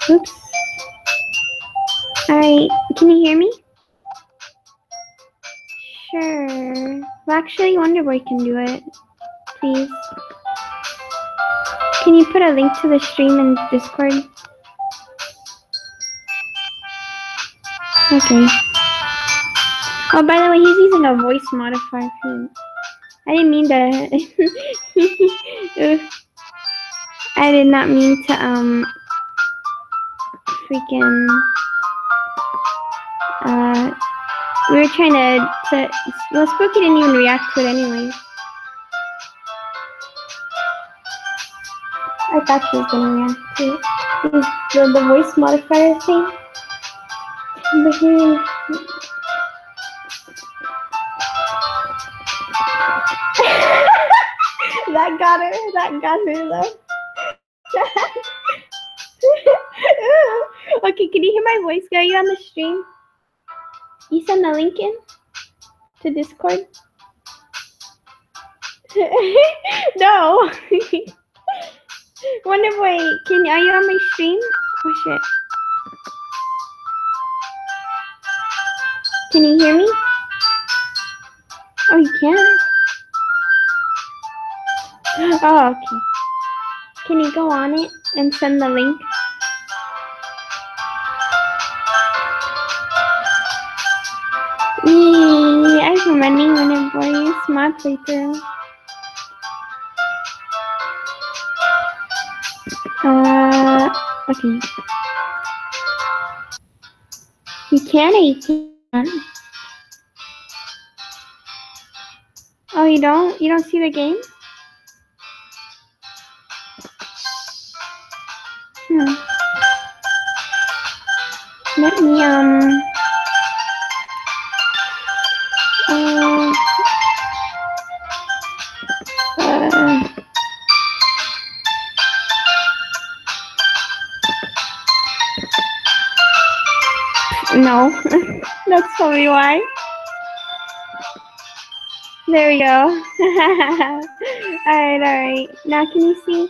Oops. Alright, can you hear me? Sure. Well, actually, Wonderboy can do it. Please. Can you put a link to the stream in Discord? Okay. Oh, by the way, he's using a voice modifier. I didn't mean to. I did not mean to, freaking, we were trying to well, Spooky didn't even react to it anyways. I thought she was gonna react to it. The voice modifier thing. That got her though. Okay, can you hear my voice? Are you on the stream? You send the link in to Discord? No. Wonderboy, are you on my stream? Oh shit. Can you hear me? Oh, you can? Oh, okay. Can you go on it and send the link? I'm running Wonderboy. It's my playthrough. Okay. You can or you can't? Oh, you don't? You don't see the game? Let me, no, that's probably why. There we go. Alright. Now can you see?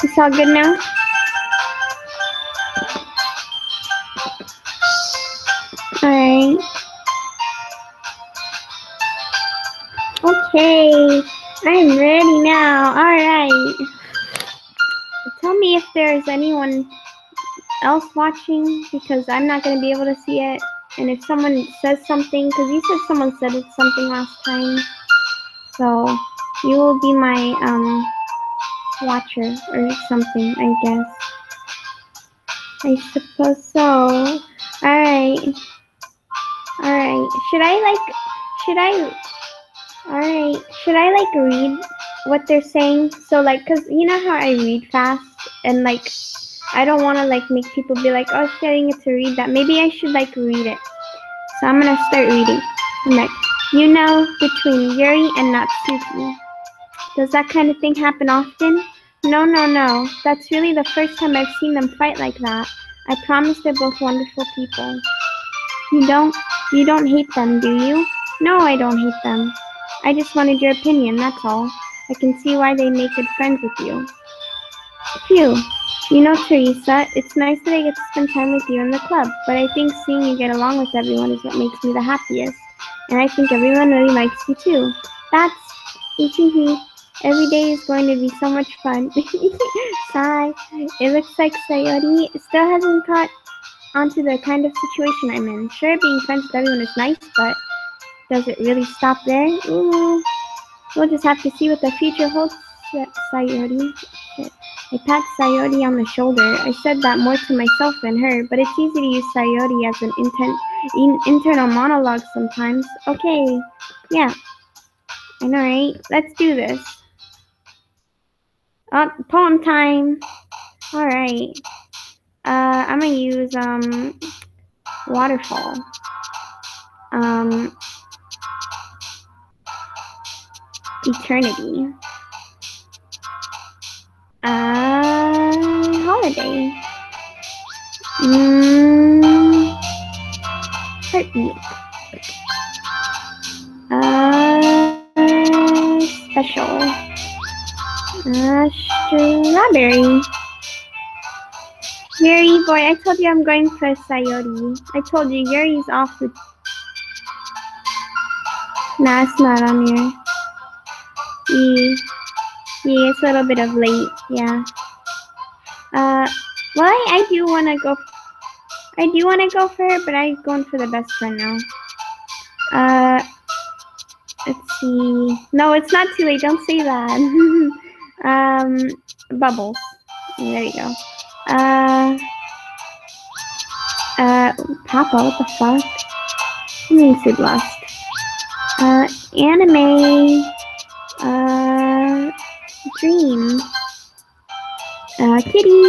It's all good now? Alright. Okay. I'm ready now. Alright. Tell me if there's anyone else watching, because I'm not going to be able to see it. And if someone says something, because you said someone said something last time. So you will be my watcher or something, I guess. I suppose so. Alright. Should I read what they're saying? So like, cause you know how I read fast and like, I don't want to like make people be like, oh shit, I didn't get to read that. Maybe I should like read it. So I'm gonna start reading. I'm like, you know, between Yuri and Natsuki. Does that kind of thing happen often? No. That's really the first time I've seen them fight like that. I promise they're both wonderful people. You don't hate them, do you? No, I don't hate them. I just wanted your opinion, that's all. I can see why they make good friends with you. Phew. You know, Theresa, it's nice that I get to spend time with you in the club, but I think seeing you get along with everyone is what makes me the happiest. And I think everyone really likes you too. That's... Every day is going to be so much fun. Sigh. It looks like Sayori still hasn't caught onto the kind of situation I'm in. Sure, being friends with everyone is nice, but does it really stop there? Ooh. We'll just have to see what the future holds, Sayori. I pat Sayori on the shoulder. I said that more to myself than her, but it's easy to use Sayori as an internal monologue sometimes. Okay, yeah. I know, right? Let's do this. Oh, poem time. Alright. I'm gonna use, waterfall. Eternity. Holiday. Heartbeat. special. Strawberry. Yuri, boy, I told you I'm going for Sayori. I told you, Yuri's off the... Nah, it's not on here. Yeah, it's a little bit of late, yeah. Well, I do want to go... I do want to go for her, but I'm going for the best friend now. Let's see... No, it's not too late, don't say that. Bubbles. There you go. Papa, what the fuck? I mean, Sid lost. Anime. Dream. Kitty.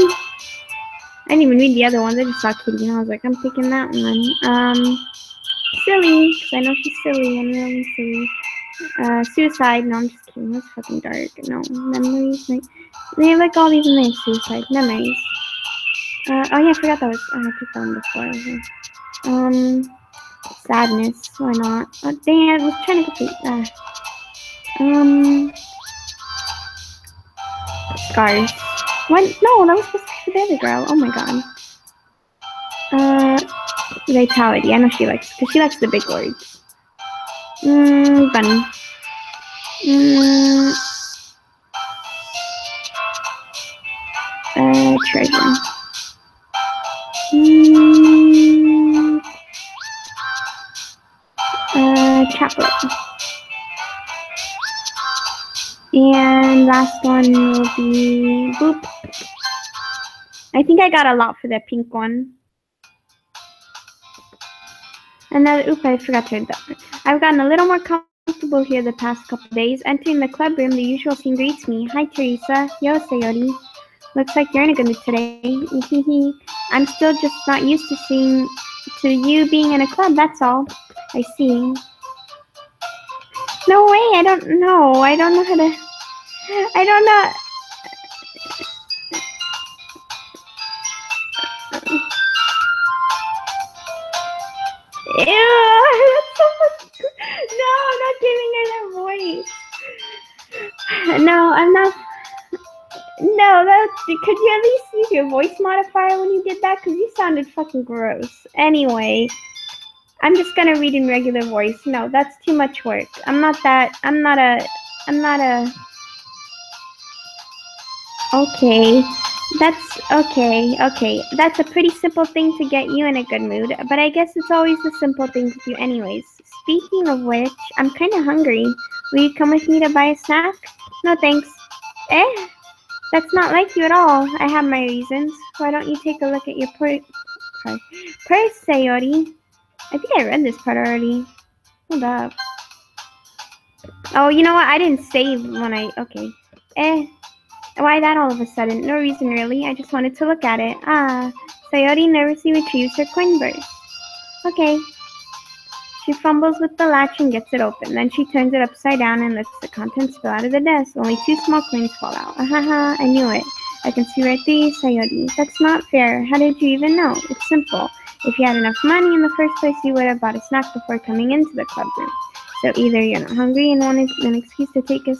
I didn't even read the other ones. I just saw Kitty and I was like, I'm picking that one. Silly, because I know she's silly. I'm really silly. Suicide. No, I'm just kidding. That's fucking dark. No, memories. Like, they have like all these in there. Suicide. Memories. Oh yeah, I forgot that was. I picked that one before. Sadness. Why not? Oh dang! I was trying to complete that. Scars. What? No, that was supposed to be the other girl. Oh my god. Vitality. I know she likes, because she likes the big words. Bunny. Treasure. Chocolate. And last one will be boop. I think I got a lot for that pink one. Another, oop, I forgot to read that. I've gotten a little more comfortable here the past couple days. Entering the club room, the usual scene greets me. Hi, Theresa. Yo, Sayori. Looks like you're in a good mood today. I'm still just not used to you being in a club, that's all. I see. No way, I don't know. I don't know how to... I don't know... Ew, that's so much... No, I'm not giving her that voice. No, I'm not... No, could you at least use your voice modifier when you did that? Because you sounded fucking gross. Anyway, I'm just gonna read in regular voice. No, that's too much work. I'm not a... Okay, okay. That's a pretty simple thing to get you in a good mood, but I guess it's always the simple things with you anyways. Speaking of which, I'm kinda hungry. Will you come with me to buy a snack? No thanks. Eh? That's not like you at all. I have my reasons. Why don't you take a look at your purse, Sayori? I think I read this part already. Hold up. Oh, you know what? I didn't save when I... Okay. Why that all of a sudden? No reason really. I just wanted to look at it. Ah. Sayori nervously retrieves her coin purse. Okay. She fumbles with the latch and gets it open. Then she turns it upside down and lets the contents spill out of the desk. Only 2 small coins fall out. Ahaha, I knew it. I can see right through you, Sayori. That's not fair. How did you even know? It's simple. If you had enough money in the first place, you would have bought a snack before coming into the club room. So either you're not hungry and wanted an excuse to take us...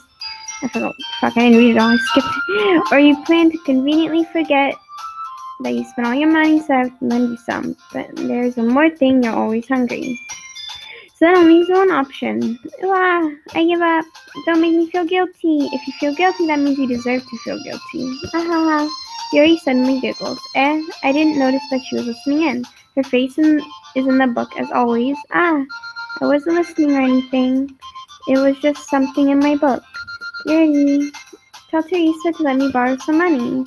I forgot. Fuck, I didn't read it all. I skipped it. Or you plan to conveniently forget that you spent all your money, so I have to lend you some. But there's one more thing. You're always hungry. So that only leaves one option. I give up. Don't make me feel guilty. If you feel guilty, that means you deserve to feel guilty. Ahaha. Yuri suddenly giggles. I didn't notice that she was listening in. Her face is in the book, as always. I wasn't listening or anything. It was just something in my book. Yuri, tell Theresa to let me borrow some money.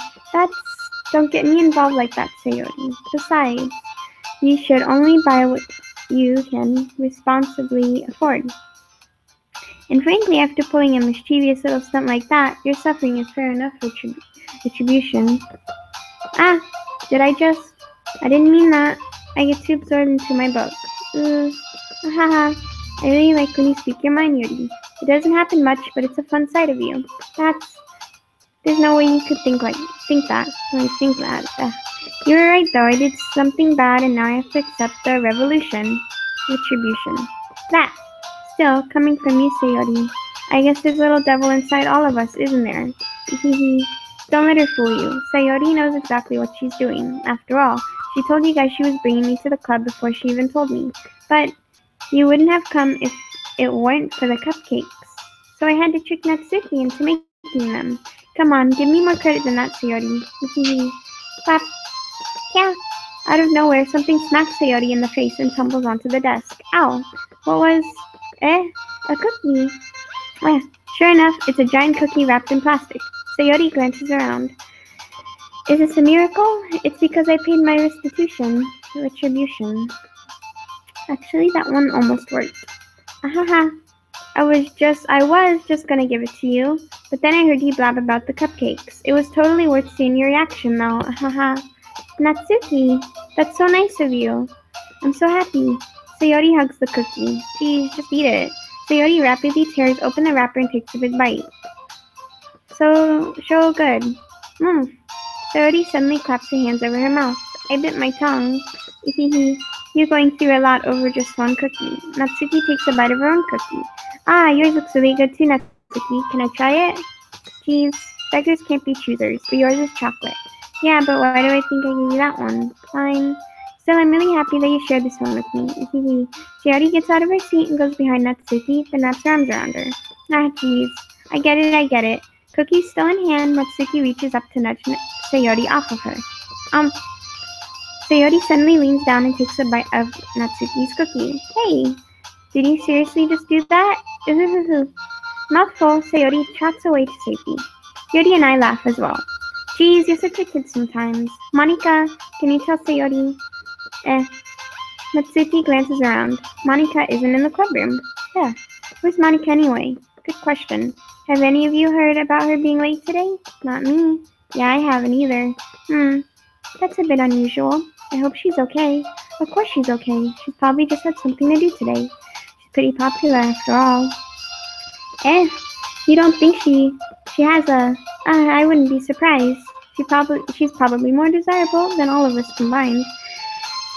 Don't get me involved like that, Sayori. Besides, you should only buy what you can responsibly afford. And frankly, after pulling a mischievous little stunt like that, your suffering is fair enough retribution. Did I just? I didn't mean that. I get too absorbed into my book. Haha. I really like when you speak your mind, Yuri. It doesn't happen much, but it's a fun side of you. There's no way you could think that. You were right, though. I did something bad, and now I have to accept the retribution. That. Still, coming from you, Sayori, I guess there's a little devil inside all of us, isn't there? Hehe. Don't let her fool you. Sayori knows exactly what she's doing. After all, she told you guys she was bringing me to the club before she even told me. But you wouldn't have come if it weren't for the cupcakes. So I had to trick Natsuki into making them. Come on, give me more credit than that, Sayori. Hehe. Clap. Yeah. Out of nowhere, something smacks Sayori in the face and tumbles onto the desk. Ow. What was... a cookie. Eh, sure enough, it's a giant cookie wrapped in plastic. Sayori glances around. Is this a miracle? It's because I paid my retribution. Actually, that one almost worked. Ahaha. I was just gonna give it to you, but then I heard you blab about the cupcakes. It was totally worth seeing your reaction, though. Ahaha. Natsuki, that's so nice of you. I'm so happy. Sayori hugs the cookie. Please, just eat it. Sayori rapidly tears open the wrapper and takes a big bite. So good. Mmm. Sayori suddenly claps her hands over her mouth. I bit my tongue. Hehe. You're going through a lot over just one cookie. Natsuki takes a bite of her own cookie. Ah, yours looks really good too, Natsuki. Can I try it? Geez, beggars can't be choosers, but yours is chocolate. Yeah, but why do I think I gave you that one? Fine. Still, I'm really happy that you shared this one with me. Hehe. Sayori gets out of her seat and goes behind Natsuki, then wraps her arms around her. Ah, geez. I get it. Cookie still in hand, Natsuki reaches up to nudge Sayori off of her. Sayori suddenly leans down and takes a bite of Natsuki's cookie. Hey, did you seriously just do that? Mouthful, Sayori trots away to safety. Yuri and I laugh as well. Geez, you're such a kid sometimes. Monika, can you tell Sayori? Natsuki glances around. Monika isn't in the club room. Yeah, where's Monika anyway? Good question. Have any of you heard about her being late today? Not me. Yeah, I haven't either. That's a bit unusual. I hope she's okay. Of course she's okay. She's probably just had something to do today. She's pretty popular after all. You don't think she has a... I wouldn't be surprised. She's probably more desirable than all of us combined.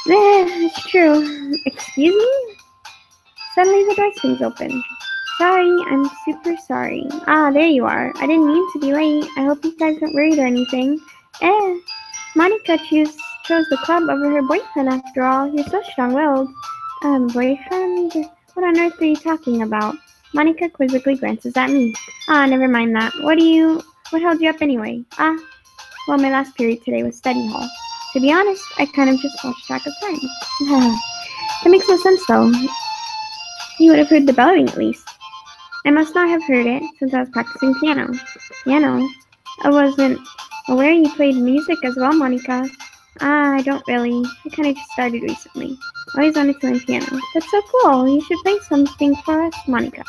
It's true. Excuse me? Suddenly the door swings open. Sorry, I'm super sorry. There you are. I didn't mean to be late. I hope you guys aren't worried or anything. Monika chose the club over her boyfriend after all. You're so strong-willed. Boyfriend? What on earth are you talking about? Monika quizzically glances at me. Never mind that. What held you up anyway? Well, my last period today was study hall. To be honest, I kind of just lost track of time. That makes no sense, though. You would have heard the bell ring at least. I must not have heard it since I was practicing piano. Piano? I wasn't aware you played music as well, Monika. I don't really. I kind of just started recently. Always wanted to learn piano. That's so cool. You should play something for us, Monika.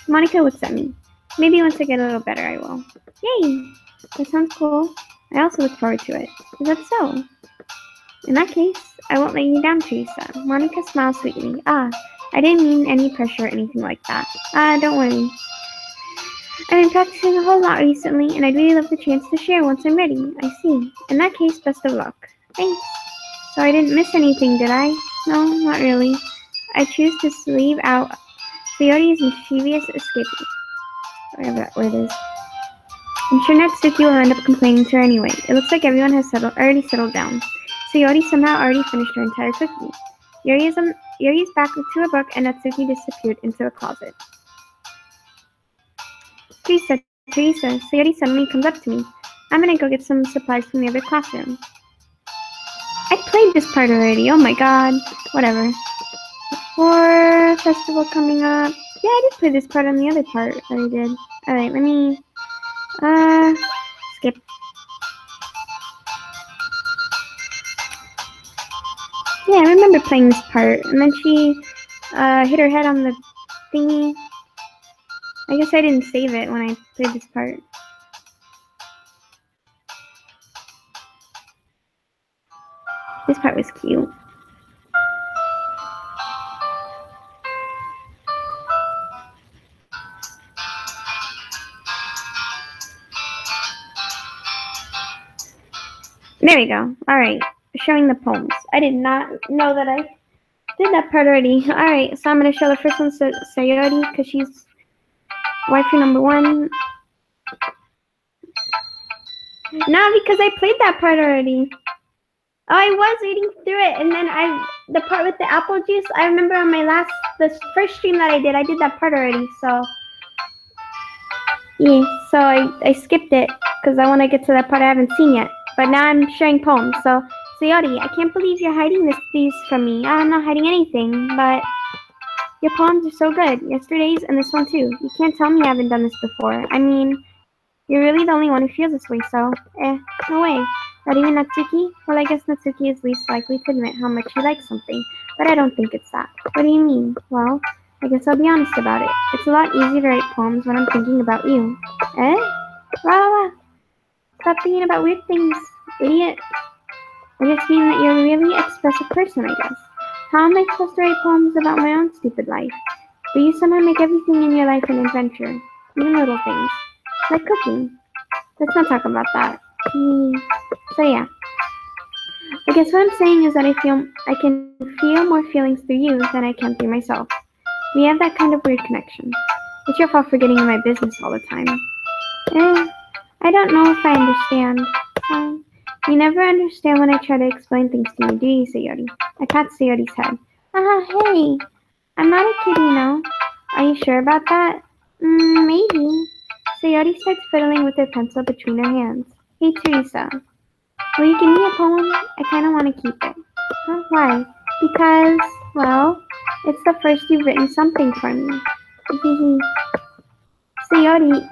Monika looks at me. Maybe once I get a little better, I will. Yay! That sounds cool. I also look forward to it. Is that so? In that case, I won't let you down, Theresa. Monika smiles sweetly. I didn't mean any pressure or anything like that. Don't worry. I've been practicing a whole lot recently, and I'd really love the chance to share once I'm ready. I see. In that case, best of luck. Thanks. So I didn't miss anything, did I? No, not really. I choose to leave out Sayori's mischievous escaping. Whatever that word is. I'm sure Natsuki will end up complaining to her anyway. It looks like everyone has already settled down. Sayori somehow already finished her entire cookie. Yuri's back to her book, and Natsuki disappeared into the closet. Theresa, Sayori suddenly comes up to me. I'm gonna go get some supplies from the other classroom. I played this part already, oh my god. Whatever. War festival coming up. Yeah, I did play this part on the other part that I did. Alright, let me... skip. Yeah, I remember playing this part, and then she hit her head on the thingy. I guess I didn't save it when I played this part. This part was cute. There we go. Alright, showing the poems. I did not know that I did that part already. Alright, so I'm going to show the first one to Sayori, because she's Waifu number 1. No, because I played that part already. Oh, I was reading through it, and then the part with the apple juice, I remember on the first stream that I did that part already, so. Yeah, so I skipped it, because I want to get to that part I haven't seen yet. But now I'm sharing poems, so. Sayori, I can't believe you're hiding these from me. I'm not hiding anything, but your poems are so good. Yesterday's and this one too. You can't tell me I haven't done this before. I mean, you're really the only one who feels this way, so, no way. Not even Natsuki? Well, I guess Natsuki is least likely to admit how much he likes something, but I don't think it's that. What do you mean? Well, I guess I'll be honest about it. It's a lot easier to write poems when I'm thinking about you. Eh? La la la. Stop thinking about weird things, idiot. I just mean that you're a really expressive person, I guess. How am I supposed to write poems about my own stupid life? But you somehow make everything in your life an adventure, even little things. Like cooking. Let's not talk about that. So yeah. I guess what I'm saying is that I can feel more feelings through you than I can through myself. We have that kind of weird connection. It's your fault for getting in my business all the time. I don't know if I understand. You never understand when I try to explain things to you, do you, Sayori? I pat Sayori's head. Hey. I'm not a kid, you know. Are you sure about that? Maybe. Sayori starts fiddling with her pencil between her hands. Hey, Theresa. Will you give me a poem? I kind of want to keep it. Huh? Why? Because, well, it's the first you've written something for me. Sayori,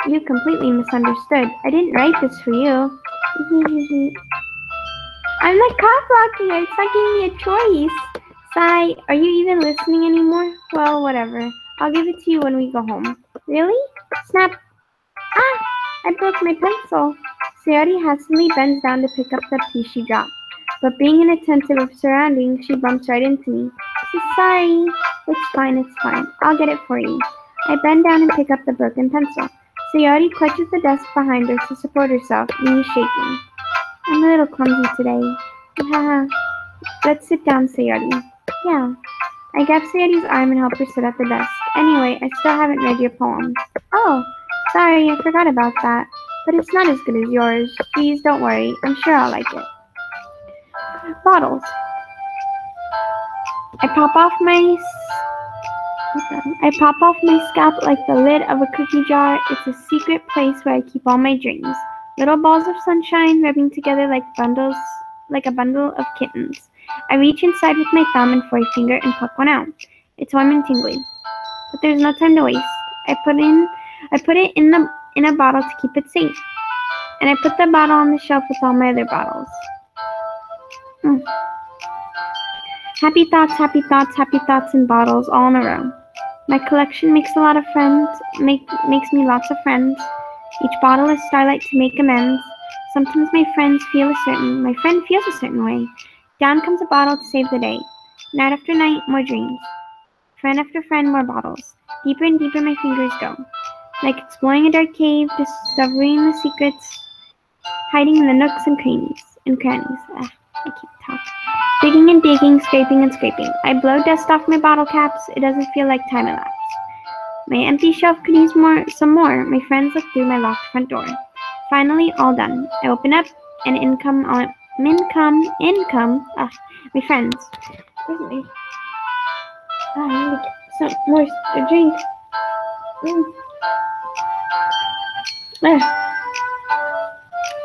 you completely misunderstood. I didn't write this for you. I'm like cock-blocking her. It's not giving me a choice. Sai, are you even listening anymore? Well, whatever. I'll give it to you when we go home. Really? Snap. I broke my pencil. Sayori hastily bends down to pick up the piece she dropped. But being inattentive of surroundings, she bumps right into me. Sorry. It's fine. I'll get it for you. I bend down and pick up the broken pencil. Sayori clutches the desk behind her to support herself, knees shaking. I'm a little clumsy today. Haha. Let's sit down, Sayori. Yeah. I grab Sayori's arm and help her sit at the desk. Anyway, I still haven't read your poem. Oh, sorry, I forgot about that. But it's not as good as yours. Please don't worry. I'm sure I'll like it. Bottles. I pop off my scalp like the lid of a cookie jar. It's a secret place where I keep all my dreams. Little balls of sunshine rubbing together like a bundle of kittens. I reach inside with my thumb and forefinger and pluck one out. It's warm and tingly. But there's no time to waste. I put it in a bottle to keep it safe. And I put the bottle on the shelf with all my other bottles. Happy thoughts in bottles all in a row. My collection makes me lots of friends. Each bottle is starlight to make amends. Sometimes my friend feels a certain way. Down comes a bottle to save the day. Night after night, more dreams. Friend after friend, more bottles. Deeper and deeper my fingers go. Like exploring a dark cave, discovering the secrets, hiding in the nooks and crannies. I can't talk. Digging and digging, scraping and scraping. I blow dust off my bottle caps. It doesn't feel like time elapsed. My empty shelf could use some more. My friends look through my locked front door. Finally, all done. I open up, and in come my friends. Where's my? I need to get some more drink.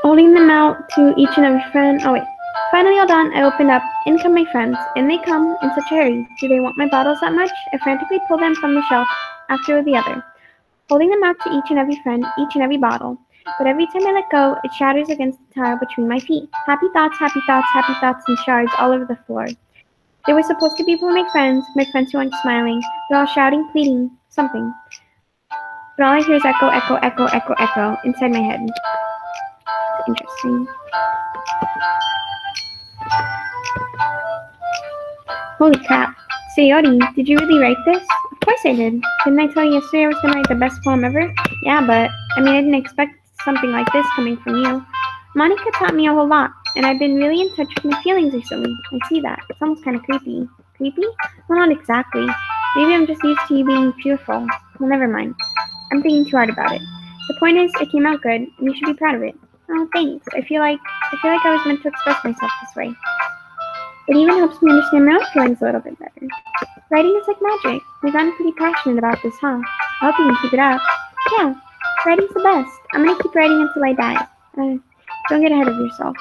Holding them out to each and every friend. Oh wait. Finally all done, I open up. In come my friends. In they come in such a hurry. Do they want my bottles that much? I frantically pull them from the shelf, after the other, holding them out to each and every friend, each and every bottle. But every time I let go, it shatters against the tile between my feet. Happy thoughts in shards all over the floor. They were supposed to be for my friends who aren't smiling. They're all shouting, pleading, something. But all I hear is echo inside my head. It's interesting. Holy crap. Sayori, did you really write this? Of course I did. Didn't I tell you yesterday I was going to write the best poem ever? Yeah, but, I didn't expect something like this coming from you. Monica taught me a whole lot, and I've been really in touch with my feelings recently. I see that. It's almost kind of creepy. Creepy? Well, not exactly. Maybe I'm just used to you being cheerful. Well, never mind. I'm thinking too hard about it. The point is, it came out good, and you should be proud of it. Oh, thanks. I feel like I was meant to express myself this way. It even helps me understand my own feelings a little bit better. Writing is like magic. We've gotten pretty passionate about this, huh? I hope you can keep it up. Yeah, writing's the best. I'm gonna keep writing until I die. Don't get ahead of yourself.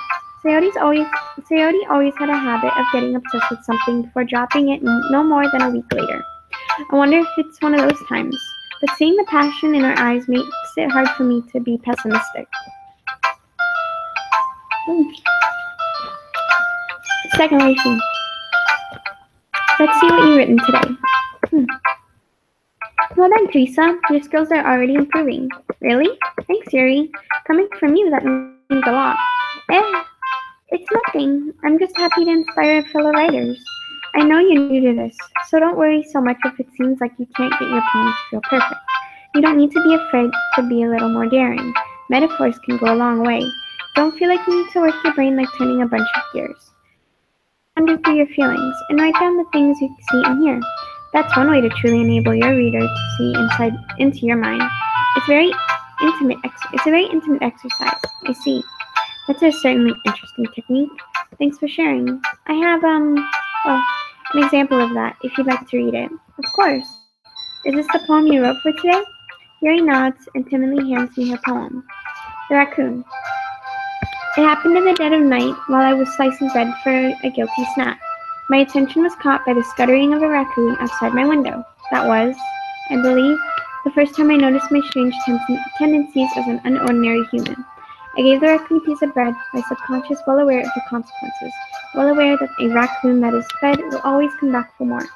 Sayori always had a habit of getting obsessed with something before dropping it no more than a week later. I wonder if it's one of those times. But seeing the passion in her eyes makes it hard for me to be pessimistic. Second writing. Let's see what you've written today. Well done, Theresa. Your skills are already improving. Really? Thanks, Yuri. Coming from you, that means a lot. It's nothing. I'm just happy to inspire fellow writers. I know you're new to this, so don't worry so much if it seems like you can't get your poems to feel perfect. You don't need to be afraid to be a little more daring. Metaphors can go a long way. Don't feel like you need to work your brain like turning a bunch of gears. Wander through your feelings and write down the things you see and hear. That's one way to truly enable your reader to see into your mind. It's a very intimate exercise. I see. That's a certainly interesting technique. Thanks for sharing. I have an example of that if you'd like to read it. Of course. Is this the poem you wrote for today? Yuri nods and timidly hands me her poem. The Raccoon. It happened in the dead of night while I was slicing bread for a guilty snack. My attention was caught by the scuttering of a raccoon outside my window. That was, I believe, the first time I noticed my strange tendencies as an unordinary human. I gave the raccoon a piece of bread, my subconscious well aware of the consequences, well aware that a raccoon that is fed will always come back for more.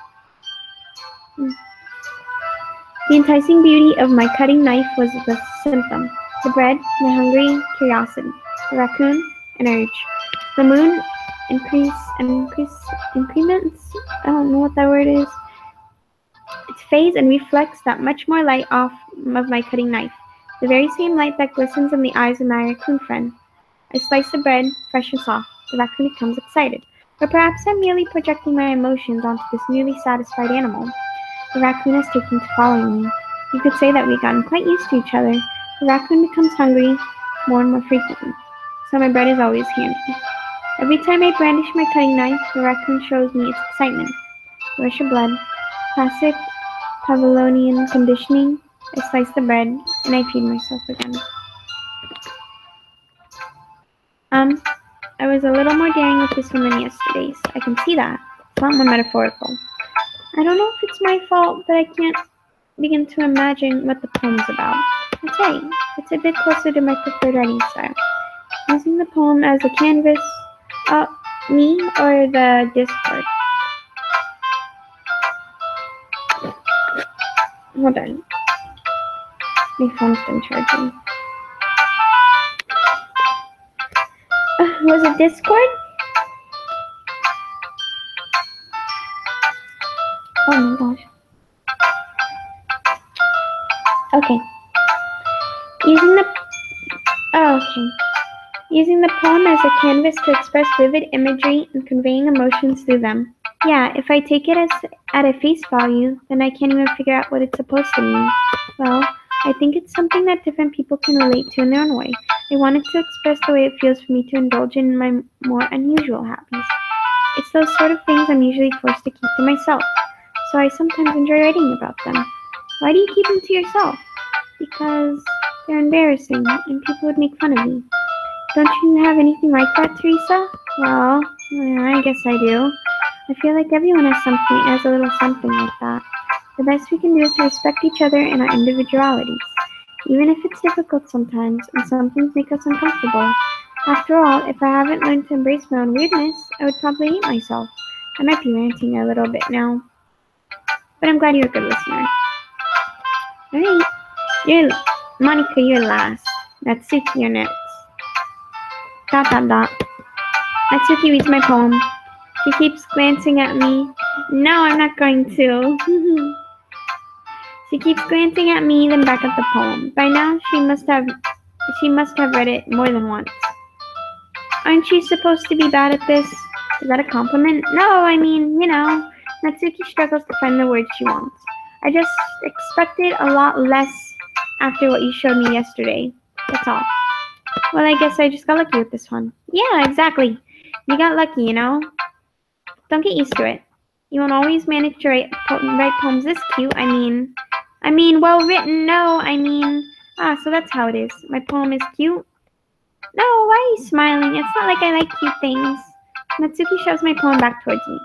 The enticing beauty of my cutting knife was the symptom. The bread, my hungry curiosity. The raccoon, an urge. The moon, increments, I don't know what that word is. It fades and reflects that much more light off of my cutting knife. The very same light that glistens in the eyes of my raccoon friend. I slice the bread, fresh and soft. The raccoon becomes excited. Or perhaps I'm merely projecting my emotions onto this newly satisfied animal. The raccoon has taken to following me. You could say that we've gotten quite used to each other. The raccoon becomes hungry more and more frequently, so my bread is always handy. Every time I brandish my cutting knife, the raccoon shows me its excitement. Rush of blood. Classic Pavlovian conditioning. I slice the bread, and I feed myself again. I was a little more daring with this one than yesterday's. I can see that. It's a lot more metaphorical. I don't know if it's my fault that I can't begin to imagine what the poem's about. That's right. It's a bit closer to my preferred writing style. Using the poem as a canvas, me or the Discord. Hold on. My phone's been charging. Was it Discord? Oh my gosh. Okay. Using the poem as a canvas to express vivid imagery and conveying emotions through them. Yeah, if I take it at a face value, then I can't even figure out what it's supposed to mean. Well, I think it's something that different people can relate to in their own way. I wanted to express the way it feels for me to indulge in my more unusual hobbies. It's those sort of things I'm usually forced to keep to myself, so I sometimes enjoy writing about them. Why do you keep them to yourself? Because they're embarrassing, and people would make fun of me. Don't you have anything like that, Theresa? Well, I guess I do. I feel like everyone has a little something like that. The best we can do is to respect each other and our individualities, even if it's difficult sometimes, and some things make us uncomfortable. After all, if I haven't learned to embrace my own weirdness, I would probably hate myself. I might be ranting a little bit now, but I'm glad you're a good listener. Alright, Monica, you're last. Natsuki, you're next. ... Natsuki reads my poem. She keeps glancing at me. No, I'm not going to. She keeps glancing at me, then back at the poem. By now, she must have read it more than once. Aren't you supposed to be bad at this? Is that a compliment? No, I mean, Natsuki struggles to find the words she wants. I just expected a lot less after what you showed me yesterday. That's all. Well, I guess I just got lucky with this one. Yeah, exactly. You got lucky, you know? Don't get used to it. You won't always manage to write poems this cute. I mean, well written. No, so that's how it is. My poem is cute. No, why are you smiling? It's not like I like cute things. Natsuki shoves my poem back towards me.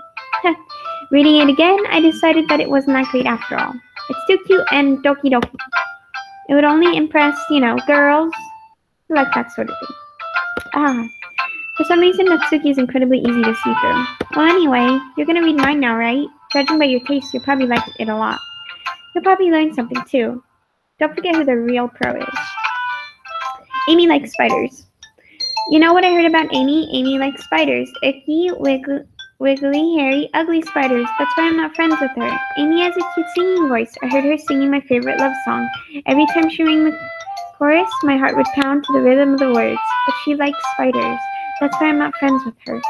Reading it again, I decided that it wasn't that great after all. It's too cute and doki doki. It would only impress, girls who like that sort of thing. For some reason, Natsuki is incredibly easy to see through. Well, anyway, you're gonna read mine now, right? Judging by your taste, you'll probably like it a lot. You'll probably learn something, too. Don't forget who the real pro is. Amy likes spiders. You know what I heard about Amy? Amy likes spiders. Icky, wiggly, hairy, ugly spiders. That's why I'm not friends with her. Amy has a cute singing voice. I heard her singing my favorite love song. Every time she rang the chorus, my heart would pound to the rhythm of the words. But she likes spiders. That's why I'm not friends with her.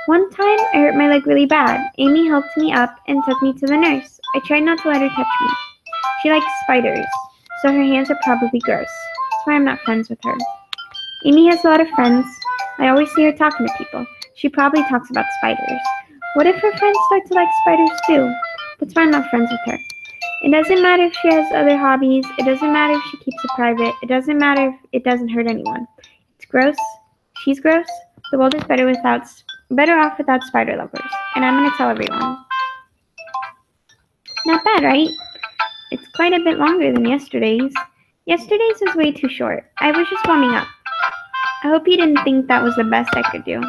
One time, I hurt my leg really bad. Amy helped me up and took me to the nurse. I tried not to let her touch me. She likes spiders, so her hands are probably gross. That's why I'm not friends with her. Amy has a lot of friends. I always see her talking to people. She probably talks about spiders. What if her friends start to like spiders too? That's why I'm not friends with her. It doesn't matter if she has other hobbies. It doesn't matter if she keeps it private. It doesn't matter if it doesn't hurt anyone. It's gross. She's gross. The world is better off without spider lovers. And I'm going to tell everyone. Not bad, right? It's quite a bit longer than yesterday's. Yesterday's was way too short. I was just warming up. I hope you didn't think that was the best I could do.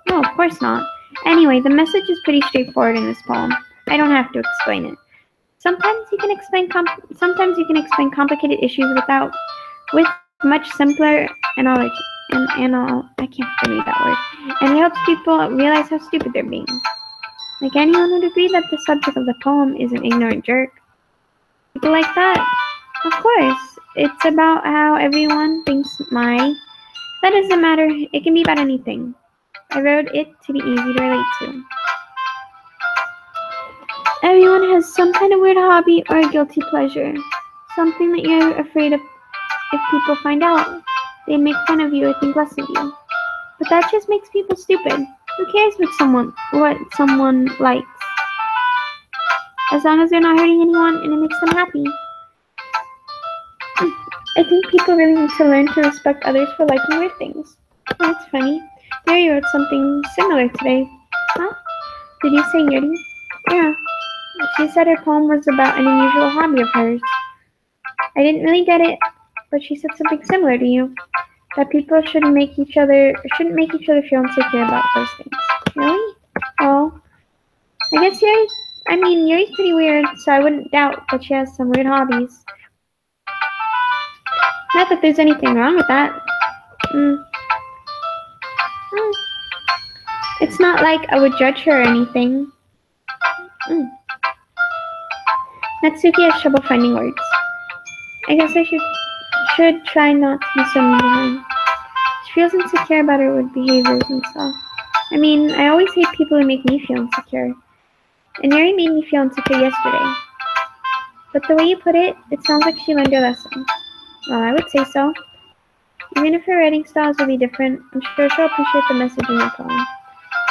No, of course not. Anyway, the message is pretty straightforward in this poem. I don't have to explain it. Sometimes you can explain complicated issues with much simpler analogy. I can't read that word. And it helps people realize how stupid they're being. Like, anyone would agree that the subject of the poem is an ignorant jerk. People like that? Of course. It's about how everyone thinks that doesn't matter. It can be about anything. I wrote it to be easy to relate to. Everyone has some kind of weird hobby or a guilty pleasure. Something that you're afraid of if people find out. They make fun of you or think less of you. But that just makes people stupid. Who cares what someone likes? As long as they're not hurting anyone and it makes them happy. I think people really need to learn to respect others for liking weird things. Oh, that's funny. Yuri wrote something similar today. Huh? Did you say Yuri? Yeah. She said her poem was about an unusual hobby of hers. I didn't really get it, but she said something similar to you. That people shouldn't make each other feel insecure about those things. Really? Oh. I guess Yuri's pretty weird, so I wouldn't doubt that she has some weird hobbies. Not that there's anything wrong with that. It's not like I would judge her or anything. Natsuki has trouble finding words. I guess I should try not to be so mean to her. She feels insecure about her weird behaviors and stuff. I always hate people who make me feel insecure. And Yuri made me feel insecure yesterday. But the way you put it, it sounds like she learned her lesson. Well, I would say so. Even if her writing styles will be different, I'm sure she'll appreciate the message in your poem.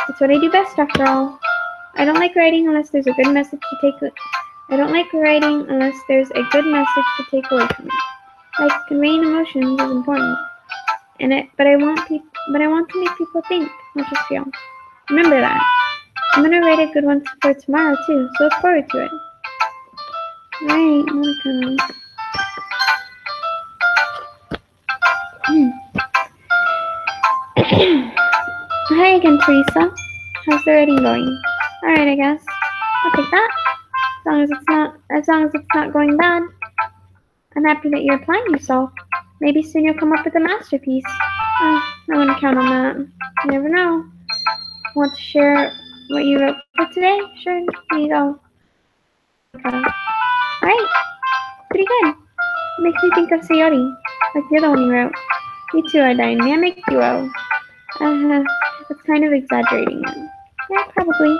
It's what I do best, after all. I don't like writing unless there's a good message to take away from it. Like, conveying emotions is important. But I want to make people think, not just feel. Remember that. I'm gonna write a good one for tomorrow too, so look forward to it. Right, Monica. Hi again, Theresa. How's the writing going? Alright, I guess. I'll take that. As long as it's not going bad. I'm happy that you're applying yourself. Maybe soon you'll come up with a masterpiece. I wouldn't count on that. You never know. Want to share what you wrote for today? Sure, here you go. Alright, pretty good. Makes me think of Sayori, like the other one you wrote. You two are a dynamic duo. That's kind of exaggerating it. Yeah, probably.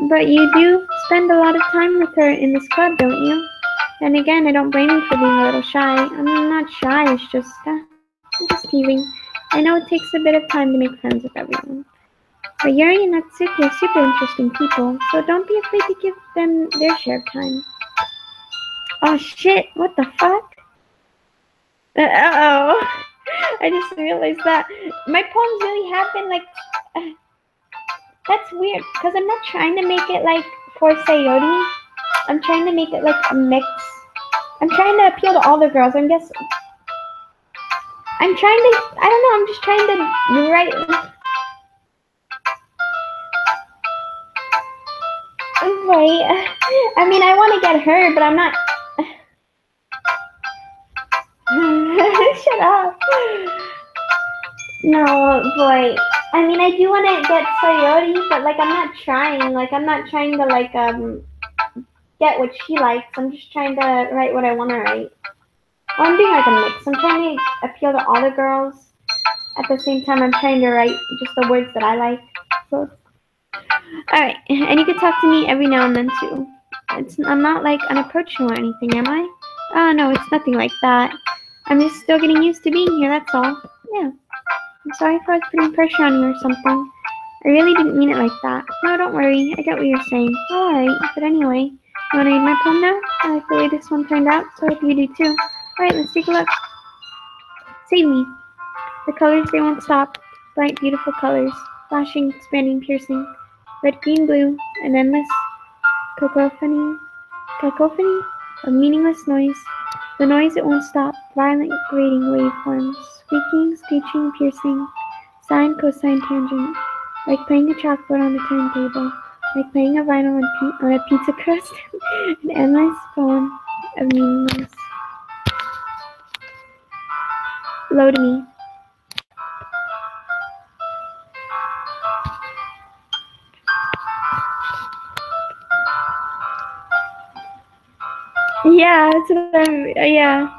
But you do spend a lot of time with her in this club, don't you? Then again, I don't blame you for being a little shy. I'm not shy, it's just, I'm just teasing. I know it takes a bit of time to make friends with everyone. But Yuri and Natsuki are super interesting people, so don't be afraid to give them their share of time. Oh shit, what the fuck? Uh-oh. I just realized that. My poems really have been like... that's weird, because I'm not trying to make it like for Sayori. I'm trying to make it like a mix. I'm trying to appeal to all the girls. I'm trying to... I don't know, I'm just trying to write... Right. I mean, I want to get her, but I'm not... Shut up. No, boy. I mean, I do want to get Sayori, but, like, I'm not trying. Like, I'm not trying to, like, get what she likes. I'm just trying to write what I want to write. Well, I'm doing, like, a mix. I'm trying to appeal to all the girls. At the same time, I'm trying to write just the words that I like. So, alright. And you can talk to me every now and then, too. I'm not, like, unapproachable or anything, am I? Oh, no, it's nothing like that. I'm just still getting used to being here, that's all. Yeah. I'm sorry if I was putting pressure on you or something. I really didn't mean it like that. No, don't worry. I get what you're saying. Alright, but anyway. You want to read my poem now? I like the way this one turned out, so I hope you do too. Alright, let's take a look. Save me. The colors, they won't stop. Bright, beautiful colors. Flashing, expanding, piercing. Red, green, blue. An endless cacophony of meaningless noise. The noise, it won't stop. Violent, grating waveforms. Squeaking, screeching, piercing. Sine, cosine, tangent. Like playing a chalkboard on the turntable. Like playing a vinyl on a pizza crust. An endless poem of meaningless. Load me. Yeah, that's what I'm, yeah.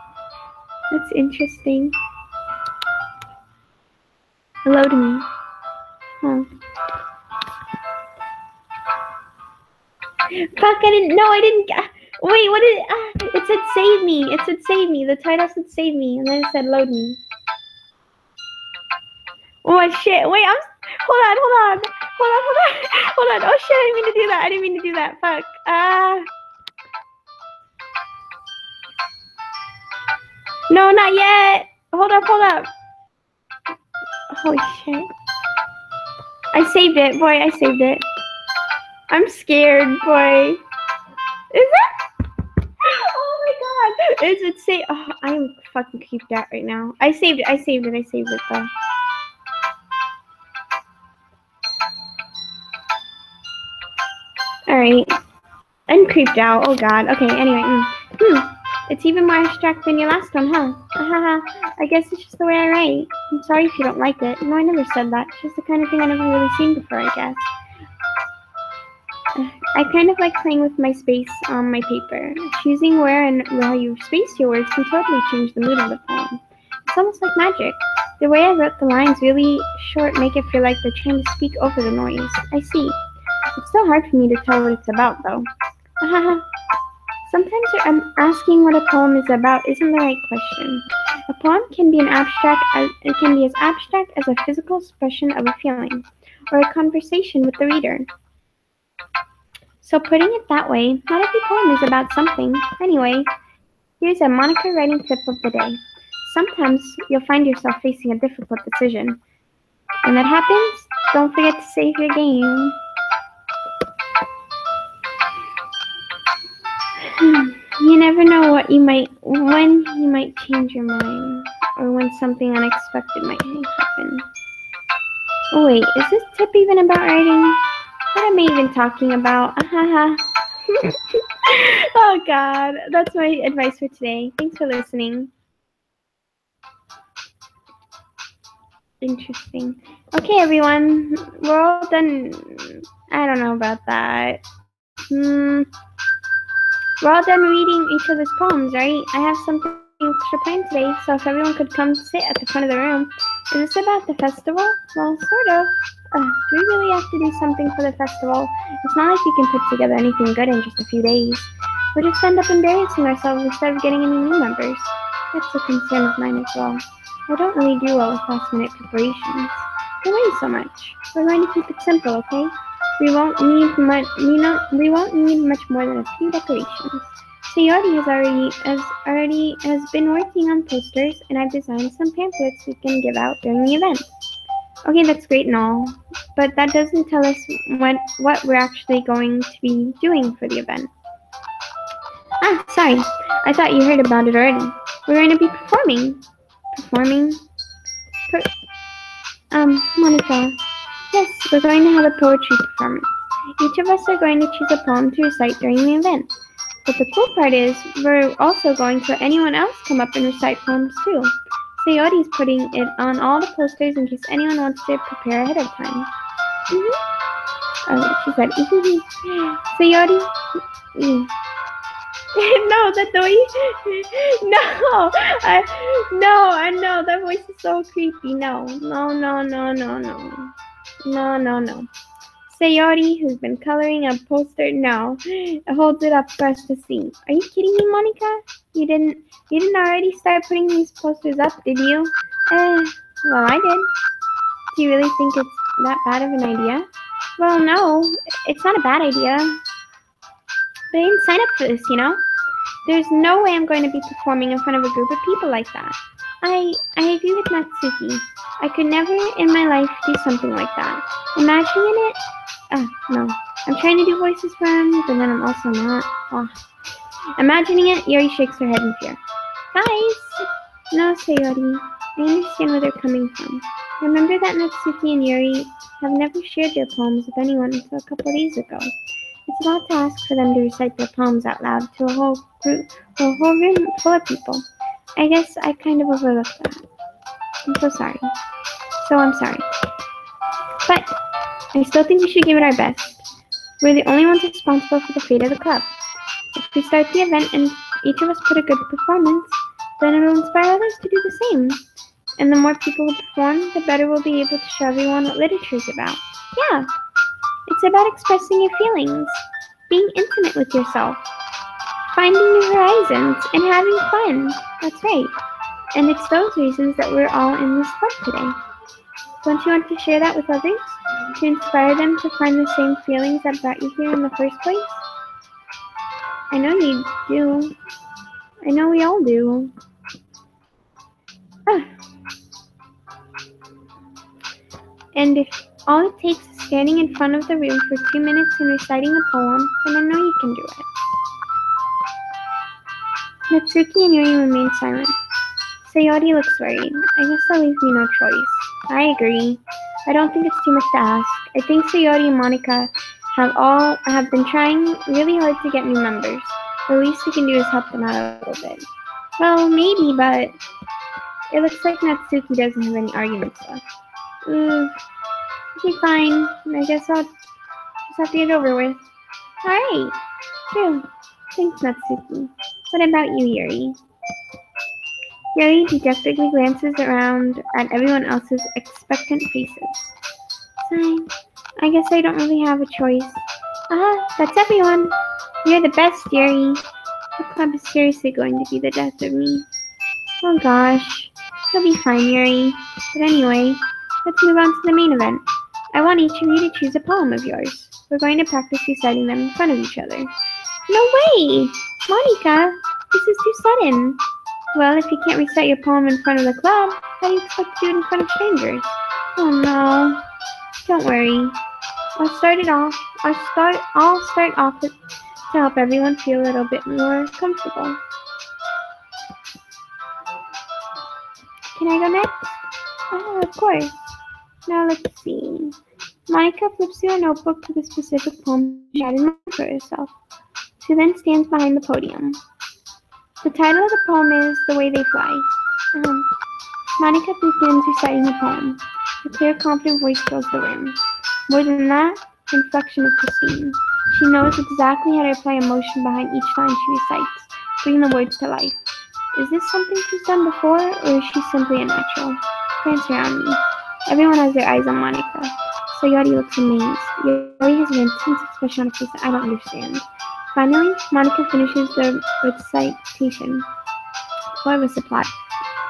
That's interesting. Load me. Huh. Fuck, I didn't, wait, what did, it said save me. It said save me. The title said save me, and then it said load me. Oh shit, wait, hold on. Oh shit, I didn't mean to do that. Fuck. No, not yet. Hold up. Holy shit. I saved it, boy, I saved it. I'm scared, boy. Is it? Oh my god. Is it say? Oh, I'm fucking creeped out right now. I saved it though. Alright. I'm creeped out. Oh god. Okay, anyway. It's even more abstract than your last one, huh? I guess it's just the way I write. I'm sorry if you don't like it. No, I never said that. It's just the kind of thing I never really seen before, I guess. I kind of like playing with my space on my paper. Choosing where and how you space your words can totally change the mood of the poem. It's almost like magic. The way I wrote the lines really short make it feel like they're trying to speak over the noise. I see. It's so hard for me to tell what it's about, though. Sometimes asking what a poem is about isn't the right question. A poem can be as abstract as a physical expression of a feeling, or a conversation with the reader. So putting it that way, not every poem is about something. Anyway, here's a Monica writing tip of the day. Sometimes you'll find yourself facing a difficult decision. When that happens, don't forget to save your game. You never know when you might change your mind, or when something unexpected might happen. Oh wait, is this tip even about writing? What am I even talking about? Oh god, that's my advice for today. Thanks for listening. Interesting. Okay, everyone, we're all done. I don't know about that. We're all done reading each other's poems, right? I have something extra planned today, so if everyone could come sit at the front of the room. Is this about the festival? Well, sort of. Do we really have to do something for the festival? It's not like we can put together anything good in just a few days. We'll just end up embarrassing ourselves instead of getting any new members. That's a concern of mine as well. I don't really do well with last-minute preparations. Why worry so much? We're going to keep it simple, okay? We won't need much. We won't need much more than a few decorations. Sayori has been working on posters, and I've designed some pamphlets we can give out during the event. Okay, that's great and all, but that doesn't tell us what we're actually going to be doing for the event. Ah, sorry. I thought you heard about it already. We're going to be performing. Performing? Monica. Yes, we're going to have a poetry performance. Each of us are going to choose a poem to recite during the event. But the cool part is, we're also going to let anyone else come up and recite poems too. Sayori's putting it on all the posters in case anyone wants to prepare ahead of time. She said, Sayori. No, that noise. No, that voice is so creepy. No. Sayori, who's been coloring a poster now, holds it up for us to see. Are you kidding me, Monica? You didn't already start putting these posters up, did you? Well, I did. Do you really think it's that bad of an idea? Well, no, it's not a bad idea. But I didn't sign up for this, you know? There's no way I'm going to be performing in front of a group of people like that. I agree with Natsuki. I could never in my life do something like that. Imagining it? No. I'm trying to do voices for him, but then I'm also not. Imagining it, Yuri shakes her head in fear. Guys! No, Sayori. I understand where they're coming from. Remember that Natsuki and Yuri have never shared their poems with anyone until a couple days ago. It's a lot to ask for them to recite their poems out loud to a whole room full of people. I guess I kind of overlooked that. I'm so sorry. I'm sorry. But I still think we should give it our best. We're the only ones responsible for the fate of the club. If we start the event and each of us put a good performance, then it'll inspire others to do the same. And the more people who perform, the better we'll be able to show everyone what literature's about. Yeah. It's about expressing your feelings, being intimate with yourself, finding new horizons, and having fun. That's right. And it's those reasons that we're all in this club today. Don't you want to share that with others? To inspire them to find the same feelings that brought you here in the first place? I know you do. I know we all do. And if all it takes is standing in front of the room for 2 minutes and reciting a poem, then I know you can do it. Natsuki and Yuri remain silent. Sayori looks worried. I guess that leaves me no choice. I agree. I don't think it's too much to ask. I think Sayori and Monica have been trying really hard to get new members. The least we can do is help them out a little bit. Well, maybe, but it looks like Natsuki doesn't have any arguments left. Okay, fine. I guess I'll just have to get it over with. Alright. True. Thanks, Natsuki. What about you, Yuri? Yuri dejectedly glances around at everyone else's expectant faces. Fine. I guess I don't really have a choice. That's everyone. You're the best, Yuri. The club is seriously going to be the death of me. Oh gosh. You'll be fine, Yuri. But anyway, let's move on to the main event. I want each of you to choose a poem of yours. We're going to practice reciting them in front of each other. No way! Monica, this is too sudden. Well, if you can't recite your poem in front of the club, how do you expect to do it in front of strangers? Oh no. Don't worry. I'll start off to help everyone feel a little bit more comfortable. Can I go next? Oh, of course. Now let's see. Monica flips through a notebook with a specific poem she had in mind for herself. She then stands behind the podium. The title of the poem is The Way They Fly. Monica begins reciting the poem. Her clear, confident voice fills the room. More than that, her inflection is pristine. She knows exactly how to apply emotion behind each line she recites, bringing the words to life. Is this something she's done before, or is she simply a natural? Glance around me. Everyone has their eyes on Monica. Sayori looks amazed. Yuri has an intense expression on her face that I don't understand. Finally, Monica finishes the recitation. What was the plot?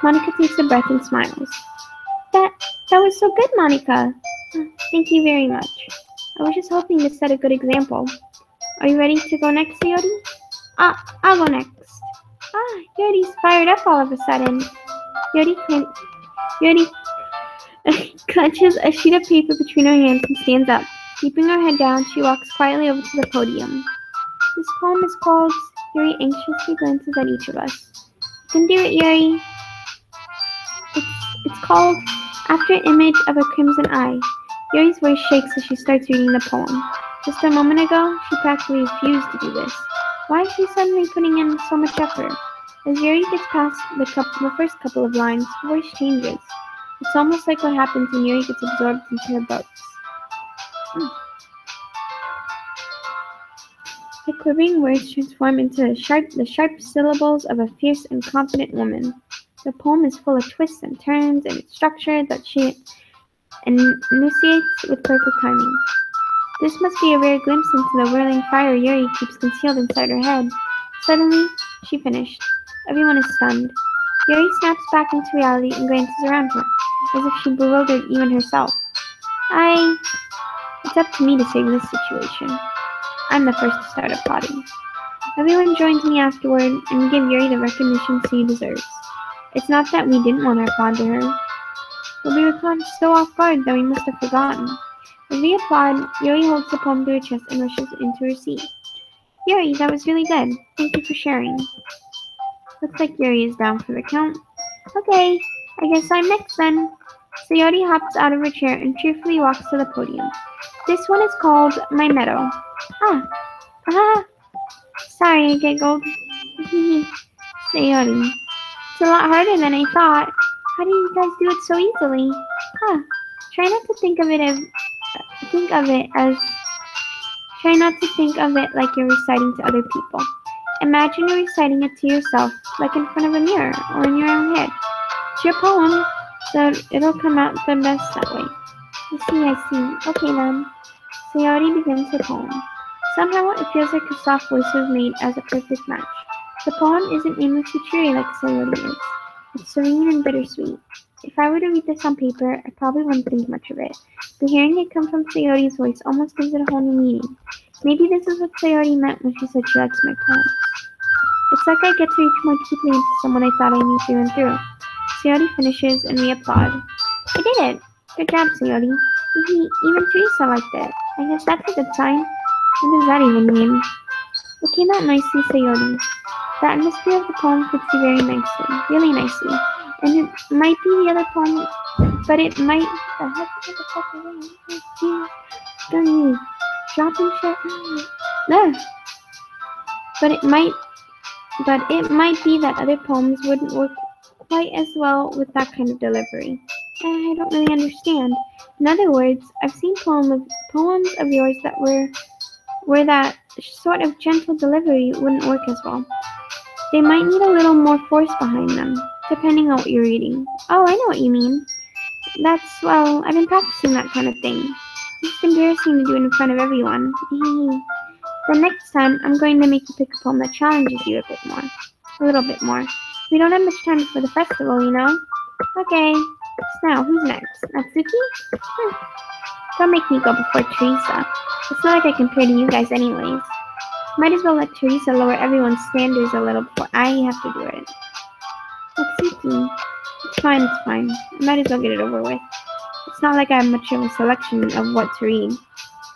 Monica takes a breath and smiles. That was so good, Monica. Thank you very much. I was just hoping to set a good example. Are you ready to go next, Yodi? I'll go next. Yodi's fired up all of a sudden. Yodi clutches a sheet of paper between her hands and stands up. Keeping her head down, she walks quietly over to the podium. This poem is called Yuri anxiously glances at each of us. You can do it, Yuri. It's called After an Image of a Crimson Eye. Yuri's voice shakes as she starts reading the poem. Just a moment ago, she practically refused to do this. Why is she suddenly putting in so much effort? As Yuri gets past the first couple of lines, her voice changes. It's almost like what happens when Yuri gets absorbed into her books. The quivering words transform into the sharp syllables of a fierce and confident woman. The poem is full of twists and turns, and its structure that she enunciates with perfect timing. This must be a rare glimpse into the whirling fire Yuri keeps concealed inside her head. Suddenly, she finished. Everyone is stunned. Yuri snaps back into reality and glances around her, as if she bewildered even herself. It's up to me to save this situation. I'm the first to start applauding. Everyone joins me afterward, and we give Yuri the recognition she deserves. It's not that we didn't want to applaud to her, but we were caught so off guard that we must have forgotten. As we applaud, Yuri holds the poem to her chest and rushes into her seat. Yuri, that was really good. Thank you for sharing. Looks like Yuri is down for the count. Okay, I guess I'm next then. So Yuri hops out of her chair and cheerfully walks to the podium. This one is called My Meadow. Sorry, I giggled. Sayori. It's a lot harder than I thought. How do you guys do it so easily? Try not to think of it like you're reciting to other people. Imagine you're reciting it to yourself, like in front of a mirror or in your own head. It's your poem, so it'll come out the best that way. I see. Okay then. Sayori begins her poem. Somehow it feels like her soft voice was made as a perfect match. The poem isn't aimlessly cheery like Sayori is. It's serene and bittersweet. If I were to read this on paper, I probably wouldn't think much of it. But hearing it come from Sayori's voice almost gives it a whole new meaning. Maybe this is what Sayori meant when she said she likes my poem. It's like I get to reach more deeply into someone I thought I knew through and through. Sayori finishes and we applaud. I did it! Good job, Sayori. Even Theresa liked it. I guess that's a good sign. What does that even mean? It came out nicely, Sayori. The atmosphere of the poem fits you very nicely. Really nicely. And it might be the other poem, but it might... The heck is the fuck away? Jeez. Don't you dropping shit? No. But it might be that other poems wouldn't work quite as well with that kind of delivery. I don't really understand. In other words, I've seen poems of yours that where that sort of gentle delivery wouldn't work as well. They might need a little more force behind them, depending on what you're reading. Oh, I know what you mean. I've been practicing that kind of thing. It's just embarrassing to do it in front of everyone. The next time, I'm going to make you pick a poem that challenges you a little bit more. We don't have much time before the festival, you know? Okay. So now, who's next? Natsuki? Don't make me go before Theresa. It's not like I compare to you guys anyways. Might as well let Theresa lower everyone's standards a little before I have to do it. Natsuki. It's fine. I might as well get it over with. It's not like I have much of a selection of what to read.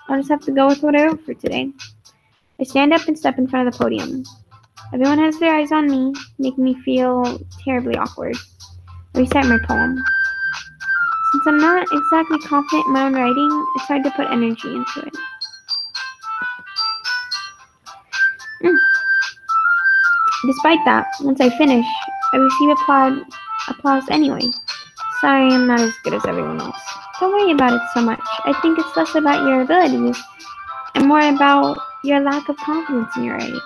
I'll just have to go with what I wrote for today. I stand up and step in front of the podium. Everyone has their eyes on me, making me feel terribly awkward. I recite my poem. Since I'm not exactly confident in my own writing, it's hard to put energy into it. Despite that, once I finish, I receive applause anyway. Sorry, I'm not as good as everyone else. Don't worry about it so much. I think it's less about your abilities and more about your lack of confidence in your writing.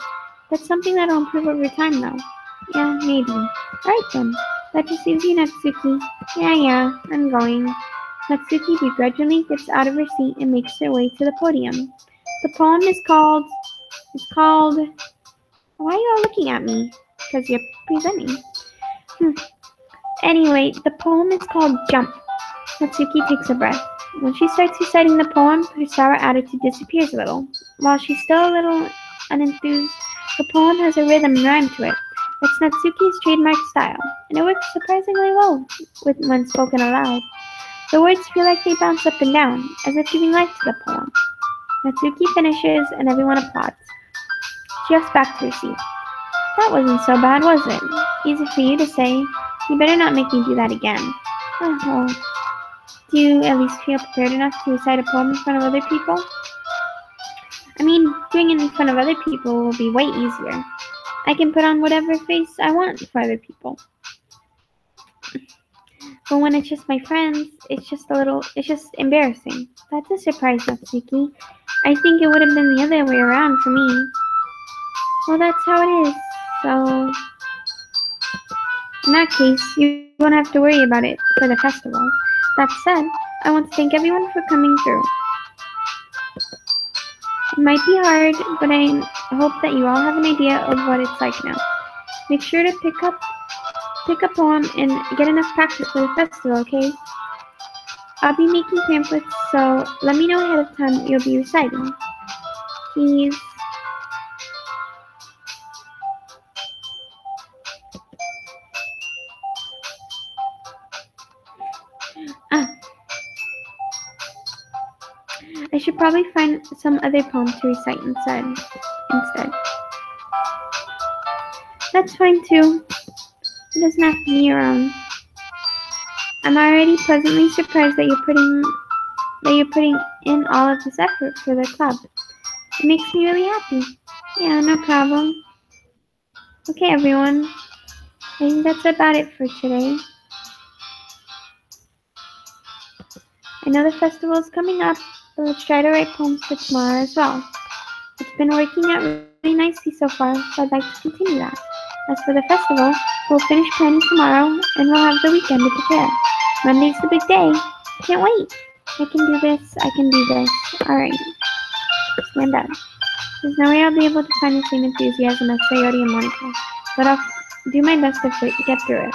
That's something that'll improve over time, though. Yeah, maybe. Alright then. That just leaves you, Natsuki. Yeah, I'm going. Natsuki begrudgingly gets out of her seat and makes her way to the podium. The poem is called It's called... Why are you all looking at me? Because you're presenting. Anyway, the poem is called Jump. Natsuki takes a breath. When she starts reciting the poem, her sour attitude disappears a little. While she's still a little unenthused, the poem has a rhythm and rhyme to it. It's Natsuki's trademark style, and it works surprisingly well when spoken aloud. The words feel like they bounce up and down, as if giving life to the poem. Natsuki finishes, and everyone applauds. She hops back to her seat. That wasn't so bad, was it? Easy for you to say. You better not make me do that again. Oh, well. Do you at least feel prepared enough to recite a poem in front of other people? I mean, doing it in front of other people will be way easier. I can put on whatever face I want for other people. But when it's just my friends, it's just embarrassing. That's a surprise, Natsuki. I think it would have been the other way around for me. Well, that's how it is. So, in that case, you won't have to worry about it for the festival. That said, I want to thank everyone for coming through. It might be hard, but I hope that you all have an idea of what it's like now. Make sure to pick a poem and get enough practice for the festival, okay? I'll be making pamphlets, so let me know ahead of time you'll be reciting. Please. I should probably find some other poem to recite instead. That's fine too. It doesn't have to be your own. I'm already pleasantly surprised that you're putting in all of this effort for the club. It makes me really happy. Yeah, no problem. Okay, everyone. I think that's about it for today. I know the festival is coming up, but let's try to write poems for tomorrow as well. It's been working out really nicely so far, so I'd like to continue that. As for the festival, we'll finish planning tomorrow, and we'll have the weekend to prepare. Monday's the big day. Can't wait. I can do this. I can do this. Alright. Stand up. There's no way I'll be able to find the same enthusiasm as Sayori and Monica, but I'll do my best to get through it.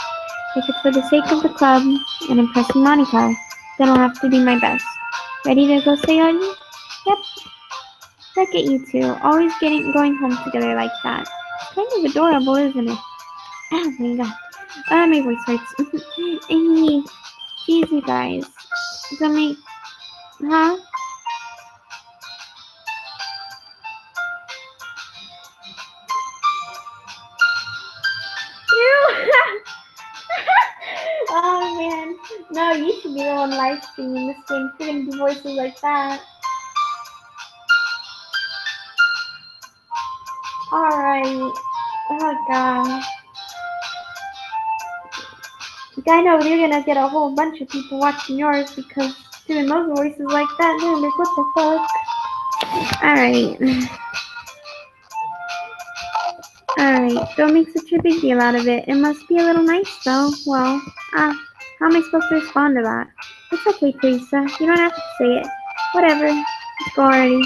If it's for the sake of the club and impressing Monica, then I'll have to do my best. Ready to go, Sayori? Yep. Look at you two, always going home together like that. It's kind of adorable, isn't it? Oh my god. My voice hurts. Hey, geez, you guys. Don't make... Huh? Oh man. No, you should be the one live streaming this game. You're gonna do voices like that. Alright. Oh god. I know you're gonna get a whole bunch of people watching yours because doing those voices like that, they're like, what the fuck? Alright. Alright, don't make such a big deal out of it. It must be a little nice though. Well, how am I supposed to respond to that? It's okay, Theresa. You don't have to say it. Whatever. Let's go already.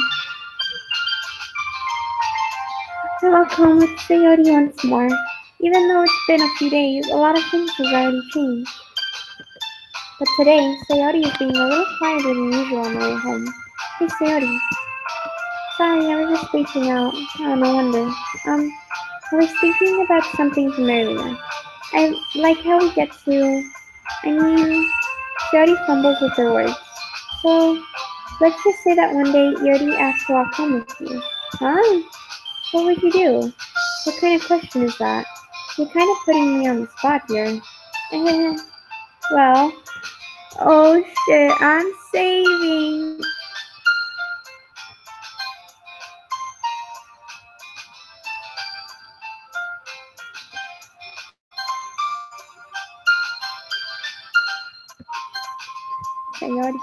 I walk home with Sayori once more. Even though it's been a few days, a lot of things have already changed. But today, Sayori is being a little quieter than usual on the way home. Hey, Sayori. Sorry, I was just waiting out. Oh, no wonder. I was thinking about something from earlier. I like how we get to... Sayori fumbles with her words. So, let's just say that one day Yuri asked to walk home with you. Huh? What would you do? What kind of question is that? You're kind of putting me on the spot here. Well, oh shit, I'm saving. Sayori,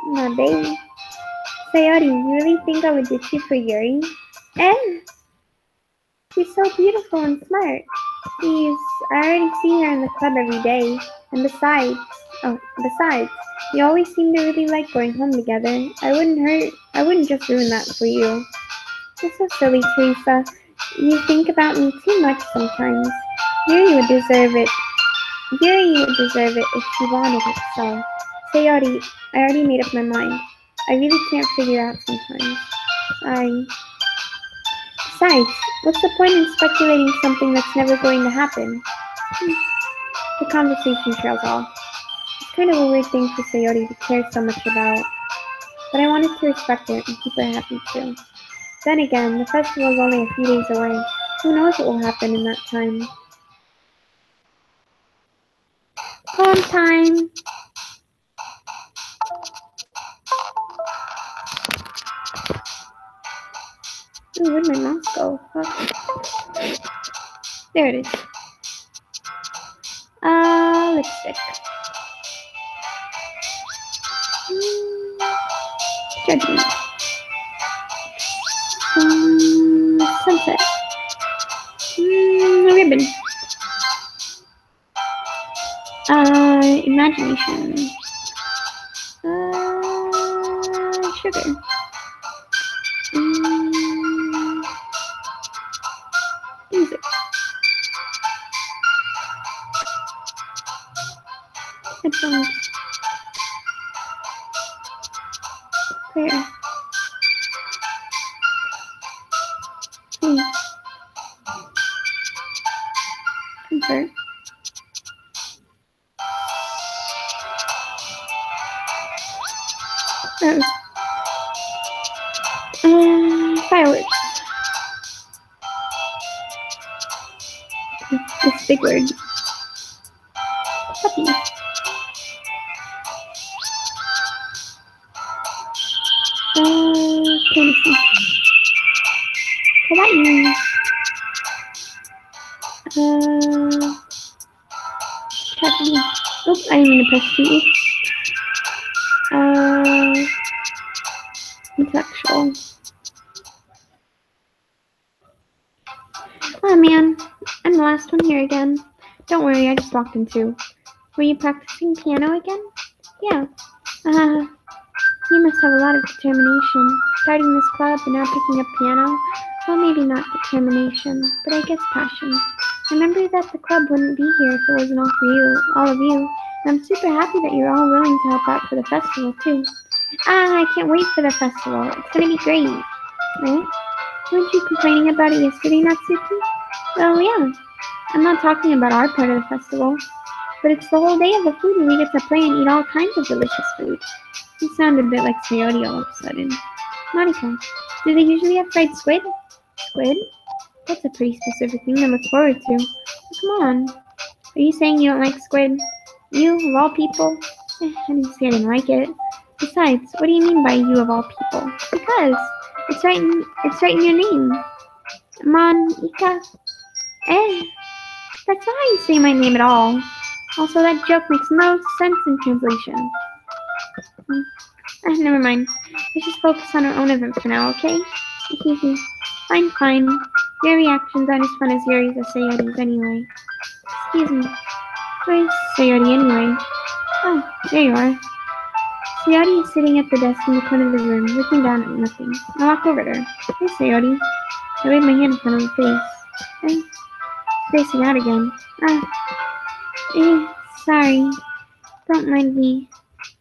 my baby. Sayori, you really think I would ditch you for Yuri? She's so beautiful and smart. Please, I already see her in the club every day. And besides, you always seem to really like going home together. I wouldn't just ruin that for you. You're so silly, Theresa. You think about me too much sometimes. Yuri would deserve it. Yuri would deserve it if she wanted it, so. Sayori, I already made up my mind. I really can't figure out sometimes. Besides, what's the point in speculating something that's never going to happen? The conversation trails off. It's kind of a weird thing for Sayori to care so much about, but I wanted to respect her and keep her happy too. Then again, the festival is only a few days away. Who knows what will happen in that time? Poem time! Ooh, where'd my mouse go? Fuck. There it is. Lipstick. Judgment. Sunset. A ribbon. Imagination. Sugar. Music. Headphones. Prayer. Comfort. Fireworks. This big word. Puppy. Fantasy. Kawaii. Tragedy. Oops, I didn't mean to press T. Intellectual. Oh man, I'm the last one here again. Don't worry, I just walked in too. Were you practicing piano again? Yeah. You must have a lot of determination. Starting this club and now picking up piano. Well, maybe not determination, but I guess passion. Remember that the club wouldn't be here if it wasn't all of you. And I'm super happy that you're all willing to help out for the festival too. I can't wait for the festival. It's gonna be great. Right? Weren't you complaining about it yesterday, Natsuki? Well, yeah. I'm not talking about our part of the festival, but it's the whole day of the food and we get to play and eat all kinds of delicious food. You sound a bit like Sayori all of a sudden. Monica, do they usually have fried squid? Squid? That's a pretty specific thing to look forward to. Come on. Are you saying you don't like squid? You, of all people? I didn't say I didn't like it. Besides, what do you mean by you of all people? Because it's right in your name. Monica. That's not how you say my name at all. Also, that joke makes no sense in translation. Never mind. Let's just focus on our own event for now, okay? Fine. Your reactions aren't as fun as Yuri's or Sayori's anyway. Excuse me. Where's Sayori anyway? Oh, there you are. Sayori is sitting at the desk in the corner of the room, looking down at nothing. I walk over to her. Hey, Sayori. I wave my hand in front of her face. Hey, spacing out again. Sorry. Don't mind me.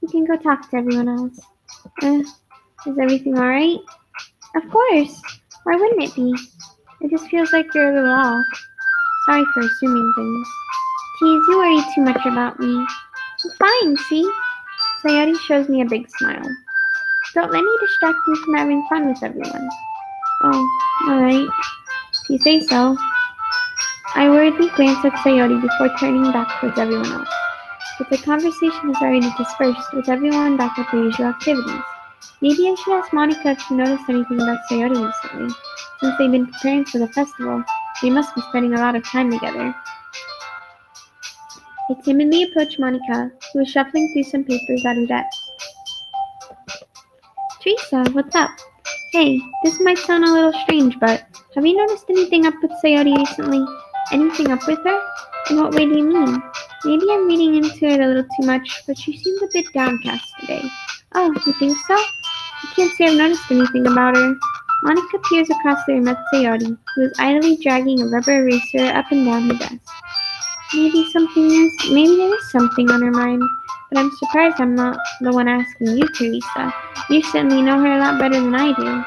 You can go talk to everyone else. Is everything alright? Of course. Why wouldn't it be? It just feels like you're a little off. Sorry for assuming things. Tease, you worry too much about me. I'm fine, see? Sayori shows me a big smile. Don't let me distract you from having fun with everyone. Oh, alright. If you say so. I worriedly glance at Sayori before turning back towards everyone else. But the conversation has already dispersed, with everyone back at their usual activities. Maybe I should ask Monica if she noticed anything about Sayori recently. Since they've been preparing for the festival, they must be spending a lot of time together. I timidly approached Monica, who was shuffling through some papers at her desk. Theresa, what's up? Hey, this might sound a little strange, but have you noticed anything up with Sayori recently? Anything up with her? In what way do you mean? Maybe I'm reading into it a little too much, but she seems a bit downcast today. Oh, you think so? I can't say I've noticed anything about her. Monica peers across the room at Sayori, who is idly dragging a rubber eraser up and down her desk. Maybe there is something on her mind, but I'm surprised I'm not the one asking you, Theresa. You certainly know her a lot better than I do.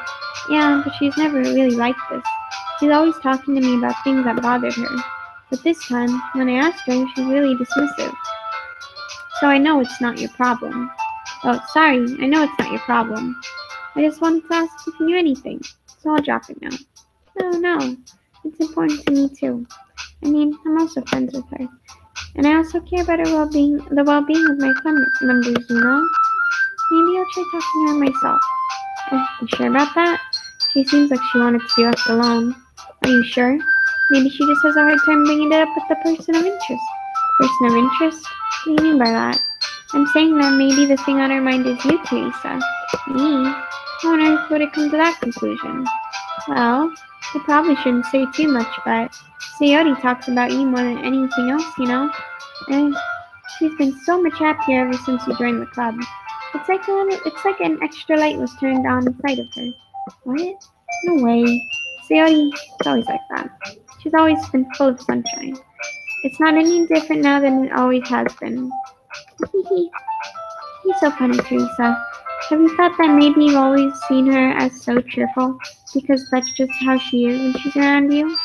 Yeah, but she's never really like this. She's always talking to me about things that bothered her. But this time, when I asked her, she's really dismissive. So I know it's not your problem. Oh, sorry, I know it's not your problem. I just wanted to ask if you knew anything, so I'll drop it now. No, it's important to me too. I mean, I'm also friends with her. And I also care about her well-being, the well-being of my club members, you know? Maybe I'll try talking to her myself. You sure about that? She seems like she wanted to be left alone. Are you sure? Maybe she just has a hard time bringing it up with the person of interest. Person of interest? What do you mean by that? I'm saying that maybe the thing on her mind is you, Theresa. Me? How on earth would it come to that conclusion? Well, I probably shouldn't say too much, but Sayori talks about you more than anything else, you know? And she's been so much happier ever since you joined the club. It's like an extra light was turned on inside of her. What? No way. Sayori is always like that. She's always been full of sunshine. It's not any different now than it always has been. You're so funny, Theresa. Have you thought that maybe you've always seen her as so cheerful because that's just how she is when she's around you?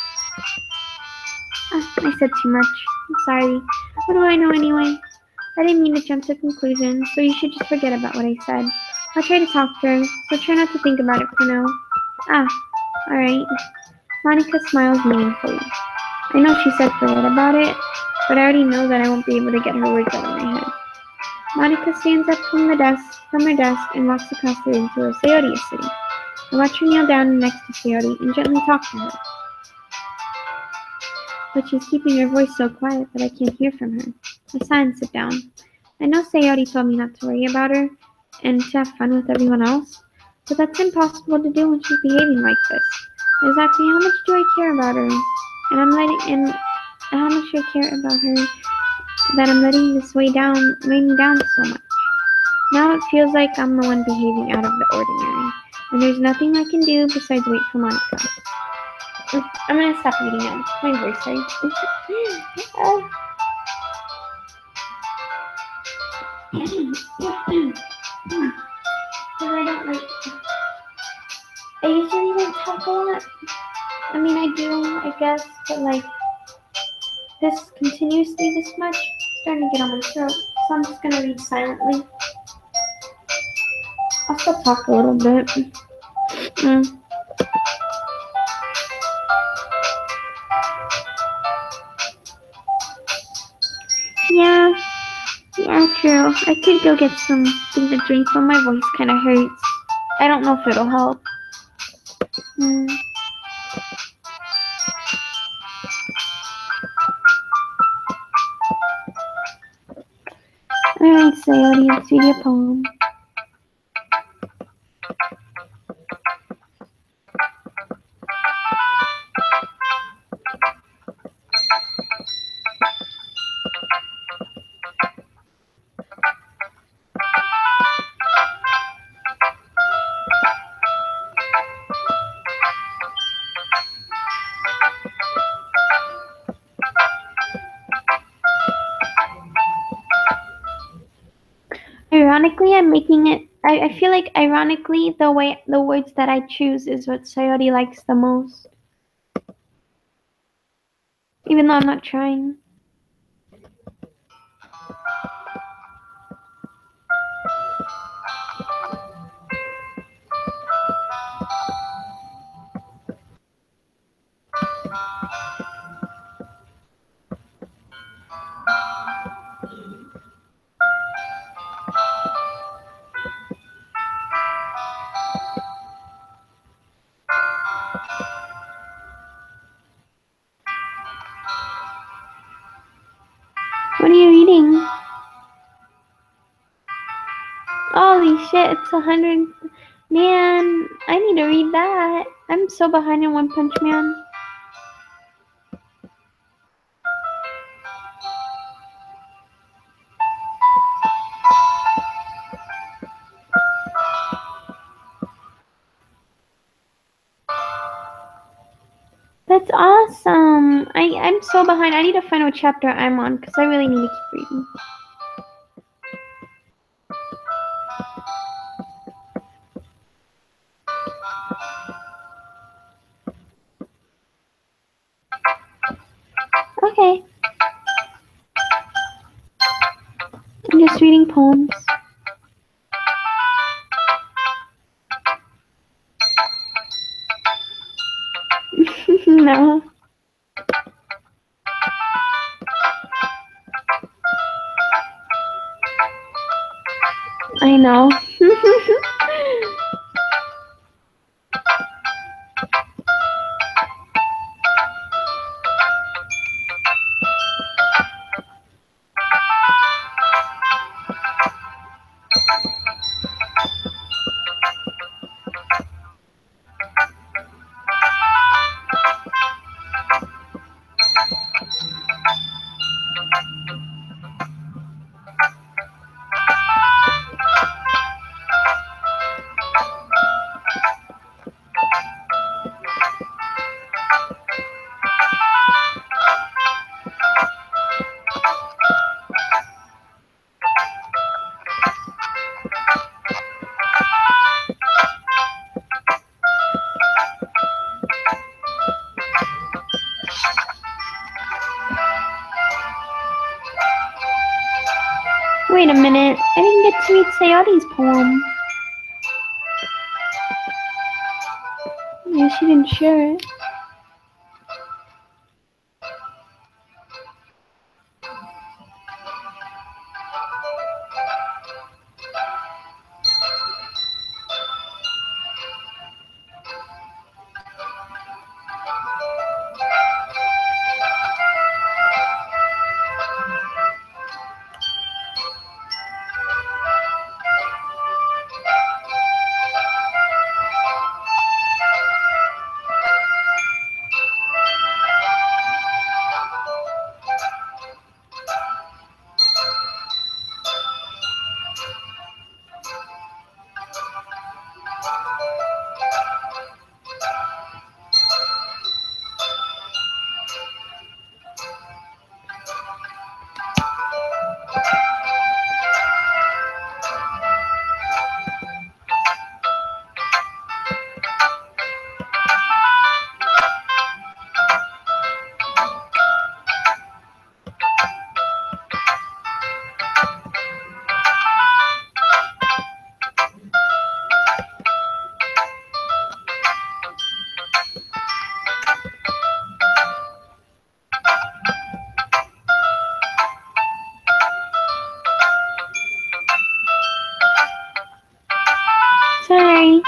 I said too much. I'm sorry. What do I know anyway? I didn't mean to jump to conclusions, so you should just forget about what I said. I'll try to talk to her, so try not to think about it for now. Alright. Monica smiles meaningfully. I know she said forget about it, but I already know that I won't be able to get her words out of my head. Monica stands up from her desk and walks across the room to where Sayori is sitting. I watch her kneel down next to Sayori and gently talk to her. But she's keeping her voice so quiet that I can't hear from her. I sigh and sit down. I know Sayori told me not to worry about her and to have fun with everyone else, but that's impossible to do when she's behaving like this. Exactly how much do I care about her? And how much I care about her that I'm letting this weigh me down so much. Now it feels like I'm the one behaving out of the ordinary, and there's nothing I can do besides wait for Monica. I'm gonna stop reading now. My voice hurts. I usually don't talk a lot. I mean, I do, I guess, but like, this continuously this much, it's starting to get on my throat. So I'm just gonna read silently. I'll still talk a little bit. Yeah, true. I could go get something to drink, but my voice kind of hurts. I don't know if it'll help. Alright, Sayori, let's read your poem. Ironically, I feel like ironically, the words that I choose is what Sayori likes the most. Even though I'm not trying. What are you reading? Holy shit, it's 100. Man, I need to read that. I'm so behind in One Punch Man. I'm so behind. I need to find what chapter I'm on because I really need to keep reading. Okay. I'm just reading poems. No. I know. Wait a minute. I didn't get to read Sayoti's poem. Yeah, she didn't share it. Sorry.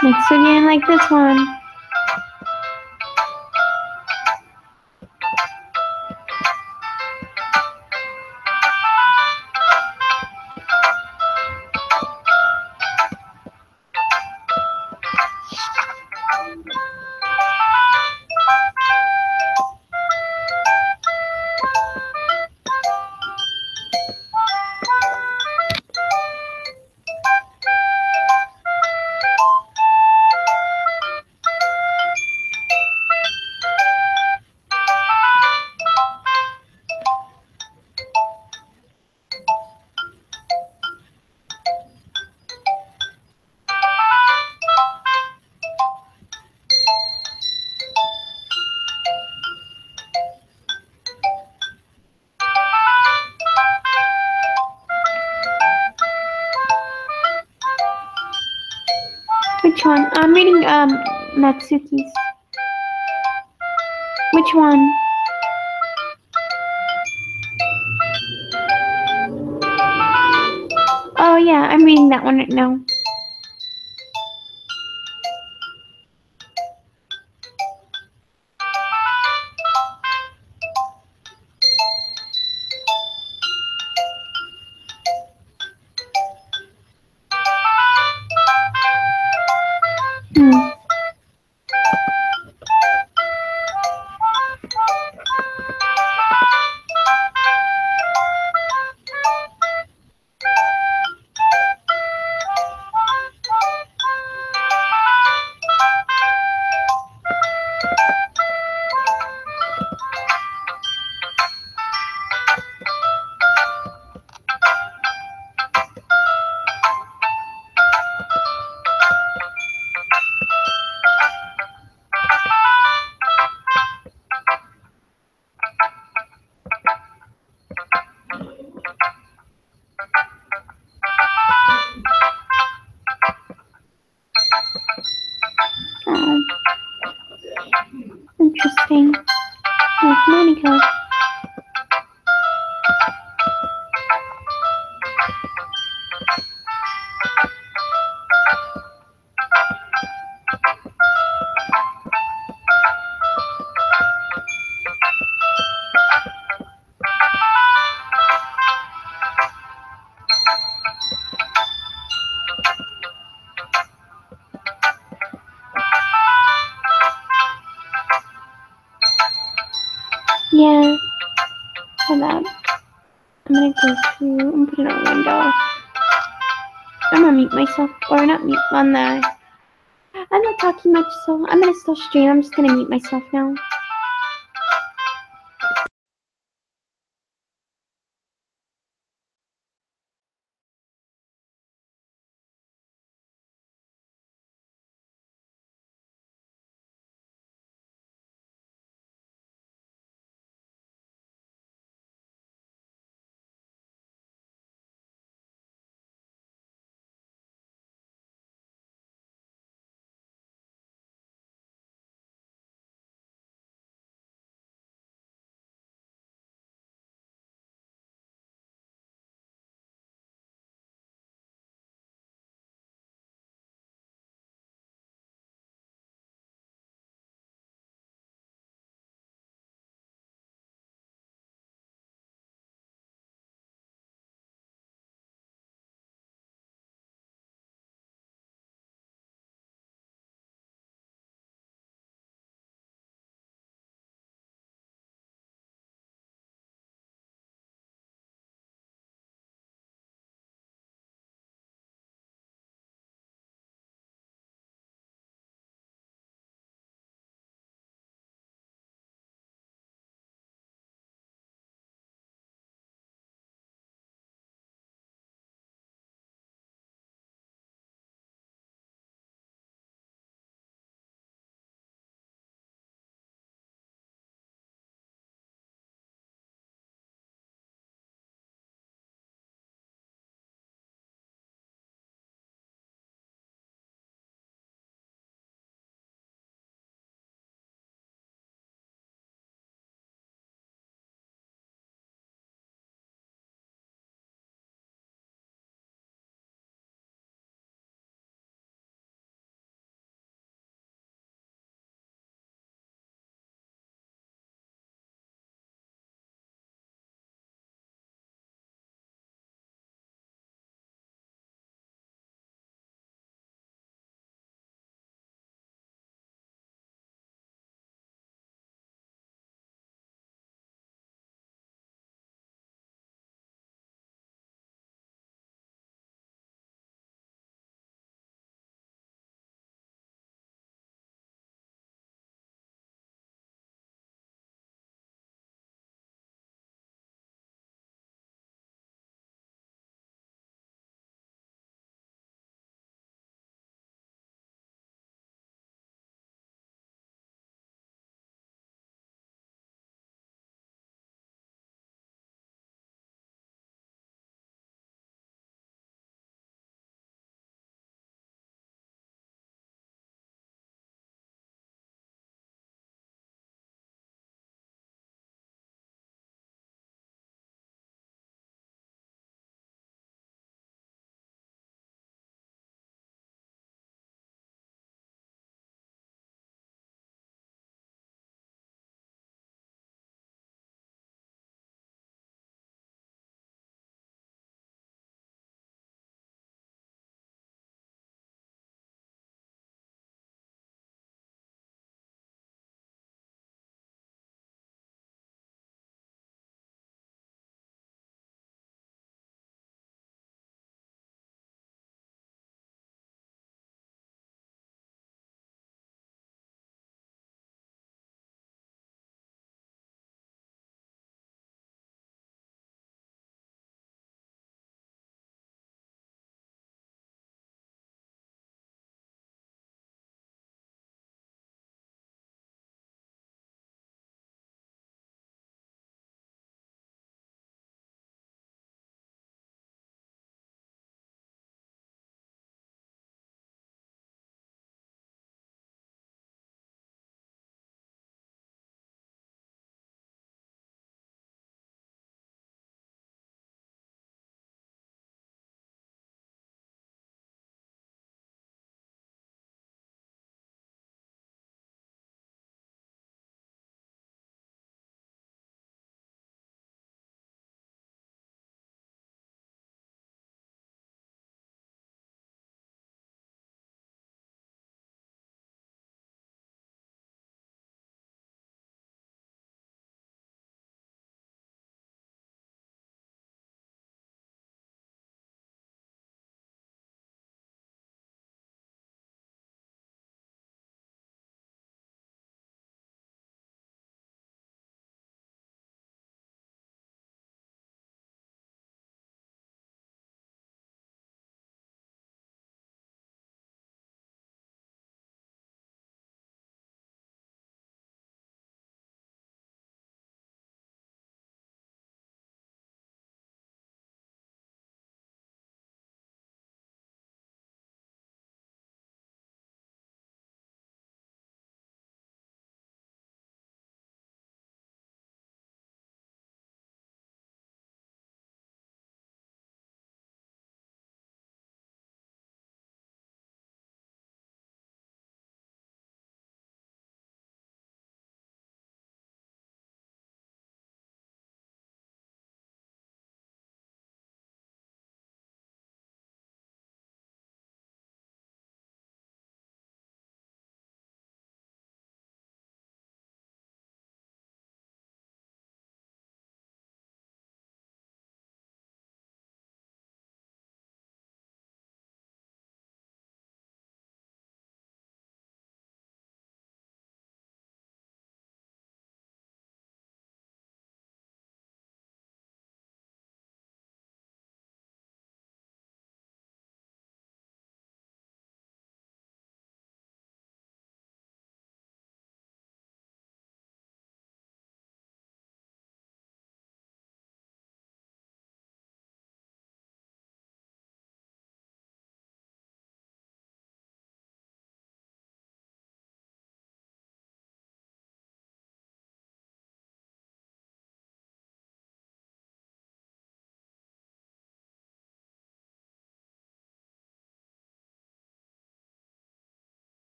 Next again like this one. Which one? I'm reading Natsuki's. Which one? Oh yeah, I'm reading that one right now. Oh, interesting. Where's Monica? Yeah, hold up. I'm gonna go to and put it on window. I'm gonna mute myself, or not mute on the. I'm not talking much, so I'm gonna still stream. I'm just gonna mute myself now.